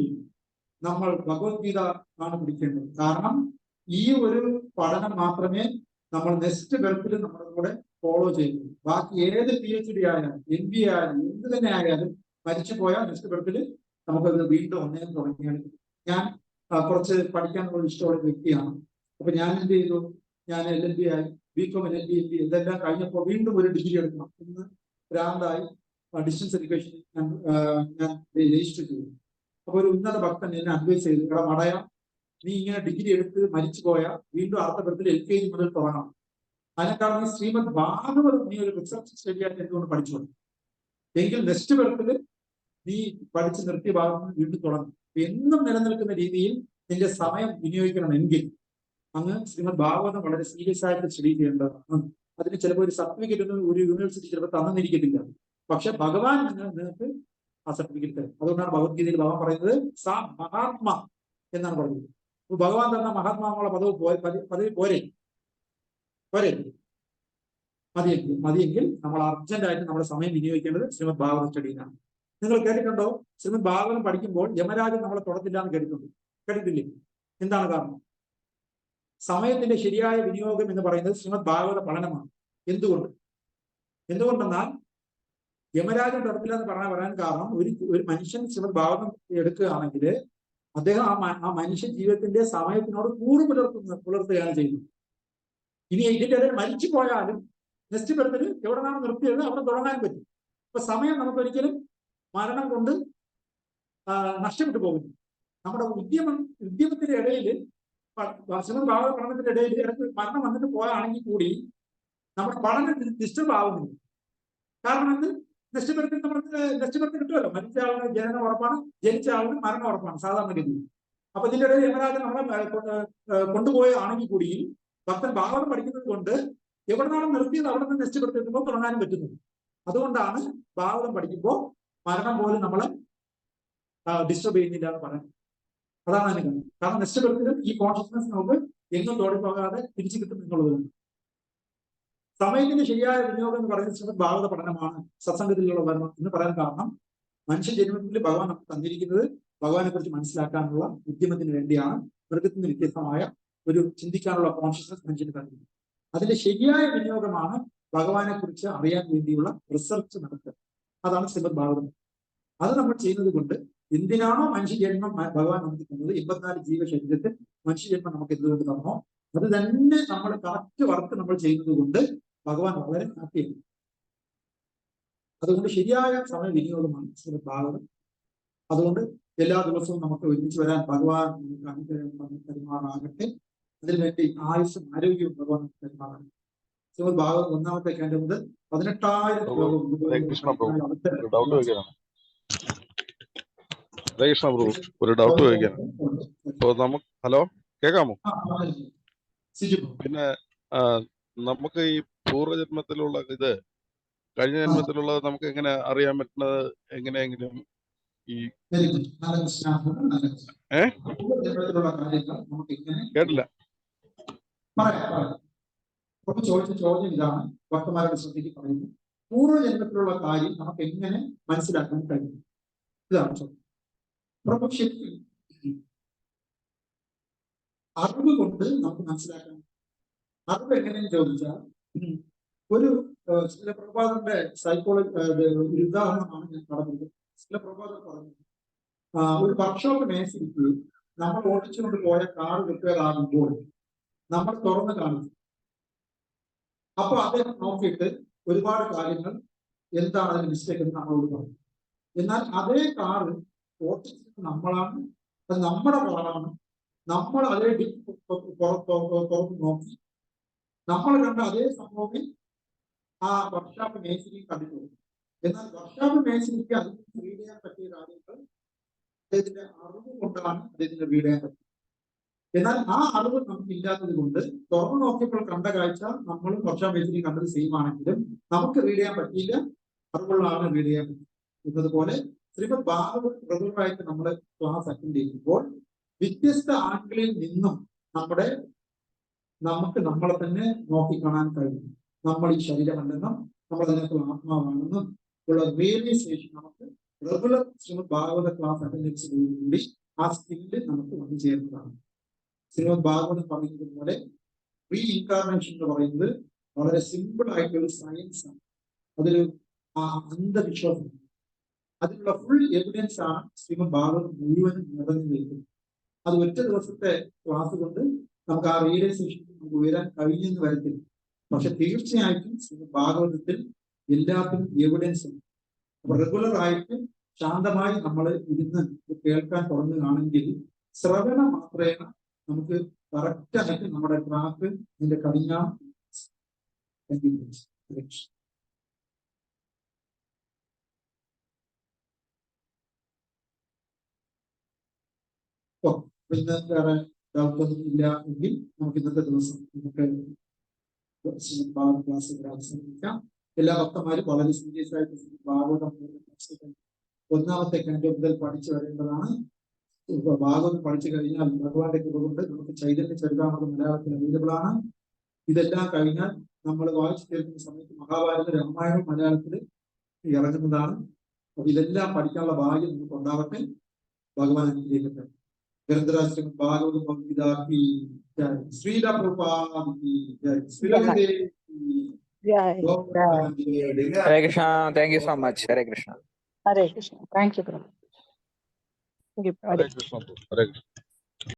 നമ്മൾ ഭഗവത്ഗീത ആണ് പഠിക്കേണ്ടത്. കാരണം ഈ ഒരു പഠനം മാത്രമേ നമ്മൾ നെക്സ്റ്റ് ബർത്തിൽ നമ്മുടെ കൂടെ ഫോളോ ചെയ്യുന്നു. ബാക്കി ഏത് PhD ആയാലും MBA ആയാലും എന്ത് തന്നെ ആയാലും മരിച്ചു പോയാൽ നെക്സ്റ്റ് ബർത്തിൽ നമുക്കത് വീണ്ടും ഒന്നേന്ന് തുടങ്ങിയാണ്. ഞാൻ കുറച്ച് പഠിക്കാനുള്ള ഇഷ്ടമുള്ള വ്യക്തിയാണ്. അപ്പൊ ഞാൻ എന്ത് ചെയ്തു, ഞാൻ LLB ആയി, BCom LLB MBA ഇതെല്ലാം കഴിഞ്ഞപ്പോൾ വീണ്ടും ഒരു ഡിഗ്രി എടുക്കണം എന്ന് ഭ്രാന്തായി ഡിസ്റ്റൻസ് എഡ്യൂക്കേഷൻ ഞാൻ രജിസ്റ്റർ ചെയ്തു. അപ്പൊ ഒരു ഉന്നത ഭക്തൻ എന്നെ അഡ്വൈസ് ചെയ്തു, എടാ മടയ, നീ ഇങ്ങനെ ഡിഗ്രി എടുത്ത് മരിച്ചു പോയാൽ വീണ്ടും അടുത്ത ബർത്തിൽ LKG മുതൽ തുടങ്ങണം. അതിനേക്കാൾ നീ ശ്രീമദ് ഭാഗവതം നീ ഒരു റിസർച്ച് സ്റ്റഡി ആയിട്ട് എന്തുകൊണ്ട് പഠിച്ചു എങ്കിൽ നെക്സ്റ്റ് ബർത്തിൽ നീ പഠിച്ച് നിർത്തിയ ഭാഗത്ത് വീണ്ടും തുടങ്ങും. എന്നും നിലനിൽക്കുന്ന രീതിയിൽ നിന്റെ സമയം വിനിയോഗിക്കണമെങ്കിൽ അങ്ങ് ശ്രീമദ് ഭാഗവതം വളരെ സീരിയസ് ആയിട്ട് സ്റ്റഡി ചെയ്യേണ്ടതാണ്. അതിന് ചിലപ്പോൾ ഒരു സർട്ടിഫിക്കറ്റ് ഒന്നും ഒരു യൂണിവേഴ്സിറ്റി ചിലപ്പോൾ തന്നിരിക്കത്തില്ല. പക്ഷെ ഭഗവാൻ നിങ്ങൾക്ക് ആ സർട്ടിഫിക്കറ്റ് തരും. അതുകൊണ്ടാണ് ഭഗവത്ഗീതയിൽ ഭഗവാൻ പറയുന്നത് സാ മഹാത്മ എന്നാണ് പറയുന്നത്. അപ്പൊ ഭഗവാൻ തന്ന മഹാത്മാവുള്ള പദവി പോരെ മതിയെങ്കിൽ നമ്മൾ അർജന്റായിട്ട് നമ്മുടെ സമയം വിനിയോഗിക്കേണ്ടത് ശ്രീമദ് ഭാഗവത സ്റ്റഡിയിലാണ്. നിങ്ങൾ കേട്ടിട്ടുണ്ടോ, ശ്രീമദ് ഭാഗവതം പഠിക്കുമ്പോൾ യമരാജൻ നമ്മളെ തൊടത്തില്ല എന്ന് കേട്ടിട്ടില്ലേ? എന്താണ് കാരണം? സമയത്തിന്റെ ശരിയായ വിനിയോഗം എന്ന് പറയുന്നത് ശ്രീമദ് ഭാഗവത പഠനമാണ്. എന്തുകൊണ്ടെന്നാൽ യമരാജൻ തൊടത്തില്ല എന്ന് പറയാൻ കാരണം ഒരു മനുഷ്യൻ ശ്രീമദ് ഭാഗവതം എടുക്കുകയാണെങ്കിൽ അദ്ദേഹം ആ മനുഷ്യ ജീവിതത്തിന്റെ സമയത്തിനോട് കൂറ് പുലർത്തുകയാണ് ചെയ്യുന്നത്. ഇനി ഇതിന്റെ ഇടയിൽ മരിച്ചു പോയാലും നെക്സ്റ്റ് ബർത്തിൽ എവിടെയാണ് നിർത്തിയത് അവിടെ തുടങ്ങാൻ പറ്റും. അപ്പൊ സമയം നമുക്കൊരിക്കലും മരണം കൊണ്ട് നഷ്ടപ്പെട്ടു പോകുന്നു. നമ്മുടെ ഉദ്യമത്തിന്റെ ഇടയിൽ ശ്രീമദ് ഭാഗവത പഠനത്തിന്റെ ഇടയിൽ ഇടയ്ക്ക് മരണം വന്നിട്ട് പോയാണെങ്കിൽ കൂടി നമ്മുടെ പഠനം ഡിസ്റ്റർബ് ആവുന്നില്ല. കാരണം എന്ത്, നെക്സ്റ്റ് ബർത്തിൽ കിട്ടുമല്ലോ. മരിച്ച ആളിന് ജനനം ഉറപ്പാണ്, ജനിച്ച ആളിന് മരണം ഉറപ്പാണ് സാധാരണഗതി. അപ്പൊ ഇതിന്റെ ഇടയിൽ യമരാജൻ നമ്മളെ കൊണ്ടുപോയാണെങ്കിൽ കൂടി ഭക്തൻ ഭാഗവതം പഠിക്കുന്നത് കൊണ്ട് എവിടെന്നാണ് നിർത്തിയത് അവിടെ നിന്ന് നെക്സ്റ്റ് ബർത്തിൽ എത്തുമ്പോൾ തുടങ്ങാനും പറ്റുന്നു. അതുകൊണ്ടാണ് ഭാഗവതം പഠിക്കുമ്പോൾ മരണം പോലും നമ്മളെ ഡിസ്റ്റർബ് ചെയ്യുന്നില്ല എന്ന് പറയുന്നത്. അതാണ് അതിന് കാരണം നെക്സ്റ്റ് ബർത്തിലും ഈ കോൺഷ്യസ്നസ് നമുക്ക് എങ്ങും തോടിപ്പോകാതെ തിരിച്ചു കിട്ടും എന്നുള്ളതുകൊണ്ട്. സമയത്തിന്റെ ശരിയായ വിനിയോഗം എന്ന് പറയുന്നത് ഭാഗവത പഠനമാണ് സത്സംഗത്തിലുള്ള വരണം എന്ന് പറയാൻ കാരണം മനുഷ്യ ജന്മത്തിൽ ഭഗവാൻ നമുക്ക് തന്നിരിക്കുന്നത് ഭഗവാനെ കുറിച്ച് മനസ്സിലാക്കാനുള്ള ഉദ്യമത്തിന് വേണ്ടിയാണ്. മൃഗത്തിന് വ്യത്യസ്തമായ ഒരു ചിന്തിക്കാനുള്ള കോൺഷ്യസ്നസ് മനുഷ്യന് തന്നിരിക്കുന്നത്. അതിന്റെ ശരിയായ വിനിയോഗമാണ് ഭഗവാനെ കുറിച്ച് അറിയാൻ വേണ്ടിയുള്ള റിസർച്ച് നടത്തുക. അതാണ് ശ്രീമദ് ഭാഗവതം. അത് നമ്മൾ ചെയ്യുന്നത് കൊണ്ട് എന്തിനാണോ മനുഷ്യജന്മം ഭഗവാൻ നമുക്ക് തന്നത്, 84 ജീവശരീരത്തിൽ മനുഷ്യജന്മം നമുക്ക് എന്തുകൊണ്ട് തന്നോ അത് തന്നെ നമ്മൾ കറക്റ്റ് വർക്ക് നമ്മൾ ചെയ്യുന്നത് കൊണ്ട് ഭഗവാൻ വളരെ ഹാപ്പിയാണ്. അതുകൊണ്ട് ശരിയായ സമയ വിനിയോഗമാണ് ശ്രീമദ് ഭാഗവതം. അതുകൊണ്ട് എല്ലാ ദിവസവും നമുക്ക് ഒരുമിച്ച് വരാൻ ഭഗവാൻ നമുക്ക് അനുഗ്രഹം പെരുമാറാകട്ടെ. അതിനുവേണ്ടി ആയുസ്സും ആരോഗ്യവും ഭഗവാൻ പെരുമാറാകട്ടെ. ശ്രീമദ് ഭാഗവതം 1-ാമത്തെ കാൻഡ മുതൽ 18,000 കൃഷ്ണ പ്രഭു ഒരു ഡൗട്ട് ചോദിക്കാൻ. ഇപ്പൊ നമുക്ക് ഹലോ കേൾക്കാമോ? പിന്നെ നമുക്ക് ഈ പൂർവ്വജന്മത്തിലുള്ള ഇത് കഴിഞ്ഞ ജന്മത്തിലുള്ളത് നമുക്ക് എങ്ങനെ അറിയാൻ പറ്റുന്നത്? എങ്ങനെയെങ്കിലും ഈ കേട്ടില്ല. ചോദിച്ച ചോദ്യം ഇതാണ്, ഭക്തന്മാരുടെ ശ്രദ്ധയ്ക്ക് പറയുന്നു. പൂർവ്വജന്മത്തിലുള്ള കാര്യം നമുക്ക് എങ്ങനെ മനസ്സിലാക്കാൻ കഴിയും? ഇതാണ് ചോദ്യം. പ്രഭു ശരിക്കും അറിവ് കൊണ്ട് നമുക്ക് മനസ്സിലാക്കാൻ. അറിവ് എങ്ങനെയെന്ന് ചോദിച്ചാൽ ഒരു ചില പ്രഭാതന്റെ സൈക്കോളജി ഒരു ഉദാഹരണമാണ് ഞാൻ പറഞ്ഞത്. ചില പ്രഭാതം പറഞ്ഞു ഒരു വർക്ക്ഷോപ്പ് മേശിരിക്ക് നമ്മൾ ഓടിച്ചുകൊണ്ട് പോയ കാർ റിപ്പയർ ആകുമ്പോൾ നമ്മൾ തുറന്ന് കാണിച്ചു. അപ്പൊ അദ്ദേഹം നോക്കിയിട്ട് ഒരുപാട് കാര്യങ്ങൾ എന്താണ് അതിന് മിസ്റ്റേക്ക് എന്ന് നമ്മളോട് പറഞ്ഞു. എന്നാൽ അതേ കാറ് ഓടിച്ചത് നമ്മളാണ്, അത് നമ്മുടെ കാറാണ്. നമ്മൾ അതേ തുറന്ന് നോക്കി നമ്മൾ കണ്ട അതേ സംഭവം ആ വർക്ക്ഷോപ്പ് മേശിരി കണ്ടിട്ടുണ്ട്. എന്നാൽ വർക്ക്ഷോപ്പ് മേശിരിക്ക് അതിന് റീഡ് ചെയ്യാൻ പറ്റിയ കാര്യങ്ങൾ അദ്ദേഹത്തിന്റെ അറിവ് കൊണ്ടാണ് അദ്ദേഹത്തിന്റെ റീഡ് ചെയ്യാൻ പറ്റുന്നത്. എന്നാൽ ആ അറിവ് നമുക്ക് ഇല്ലാത്തത് കൊണ്ട് തുറന്നു നോക്കിയപ്പോൾ കണ്ട കാഴ്ച നമ്മളും വർക്ക്ഷോപ്പ് മേശിരി കണ്ടത് സെയിം ആണെങ്കിലും നമുക്ക് റീഡ് ചെയ്യാൻ പറ്റിയില്ല, അറിവുള്ള ആളിന് റീഡ് ചെയ്യാൻ പറ്റും. എന്നതുപോലെ ശ്രീമദ് ഭാഗവത് റെഗുലറായിട്ട് നമ്മുടെ ക്ലാസ് അറ്റൻഡ് ചെയ്യുമ്പോൾ വ്യത്യസ്ത ആംഗിളിൽ നിന്നും നമുക്ക് നമ്മളെ തന്നെ നോക്കിക്കാണാൻ കഴിയും. നമ്മൾ ഈ ശരീരമല്ലെന്നും നമ്മൾ അതിനകത്തുള്ള ആത്മാവാണെന്നും ഉള്ള റിയലൈസേഷൻ നമുക്ക് റെഗുലർ ശ്രീമദ് ഭാഗവത ക്ലാസ് അറ്റൻഡൻസിലൂടെ ആ സ്കില്ല് നമുക്ക് വന്നു ചേരുന്നതാണ്. ശ്രീമദ് ഭാഗവതം പറയുന്നത് പോലെ റീ ഇൻകാർണേഷൻ എന്ന് പറയുന്നത് വളരെ സിമ്പിൾ ആയിട്ടുള്ള സയൻസ് ആണ്. അതൊരു അന്ധവിശ്വാസം. അതിനുള്ള ഫുൾ എവിഡൻസ് ആണ് ശ്രീമദ് ഭാഗവതം മുഴുവനും നിറഞ്ഞു നിൽക്കുന്നത്. അത് ഒറ്റ ദിവസത്തെ ക്ലാസ് കൊണ്ട് നമുക്ക് ആ റിയലൈസേഷൻ നമുക്ക് ഉയരാൻ കഴിഞ്ഞെന്ന് വരത്തില്ല. പക്ഷെ തീർച്ചയായിട്ടും ശ്രീമദ് ഭാഗവതത്തിൽ എല്ലാത്തിനും എവിഡൻസ് ഉണ്ട്. അപ്പൊ റെഗുലർ ആയിട്ട് ശാന്തമായി നമ്മൾ ഇരുന്ന് കേൾക്കാൻ തുടങ്ങുകയാണെങ്കിൽ ശ്രവണം മാത്രമേ നമുക്ക് കറക്റ്റായിട്ട് നമ്മുടെ ട്രാക്ക് ഇതിന്റെ കടിഞ്ഞാൻ ഇന്ന് വേറെ ഡൗട്ടൊന്നും ഇല്ല എങ്കിൽ നമുക്ക് ഇന്നത്തെ ദിവസം നമുക്ക് ക്ലാസ് അവസാനിപ്പിക്കാം. എല്ലാ ഭക്തന്മാരും വളരെ സീരിയസ് ആയിട്ട് ഭാഗവതം ഒന്നാമത്തെ കാൻഡോ മുതൽ പഠിച്ചു വരേണ്ടതാണ്. ഭാഗവതം പഠിച്ചു കഴിഞ്ഞാൽ ഭഗവാന്റെ കൃപ കൊണ്ട് നമുക്ക് ചൈതന്യ ചരിതാമൃതം മലയാളത്തിൽ അവൈലബിൾ ആണ്. ഇതെല്ലാം കഴിഞ്ഞാൽ നമ്മൾ വായിച്ചു തീർക്കുന്ന സമയത്ത് മഹാഭാരത രാമായണം മലയാളത്തിൽ ഇറങ്ങുന്നതാണ്. അപ്പൊ ഇതെല്ലാം പഠിക്കാനുള്ള ഭാഗ്യം നമുക്ക് ഉണ്ടാവട്ടെ. ഭഗവാൻ അനുഗ്രഹിക്കട്ടെ. ഗ്രന്ഥരാജ് ഭാഗവതം ഭഗവത്ഗീതാക്കി ജയ്. ശ്രീല പ്രഭുപാദ് की जय. Hare Krishna. Thank you so much. Hare Krishna. Hare Krishna. Thank you, Prabhu. Hare Krishna. Hare Krishna.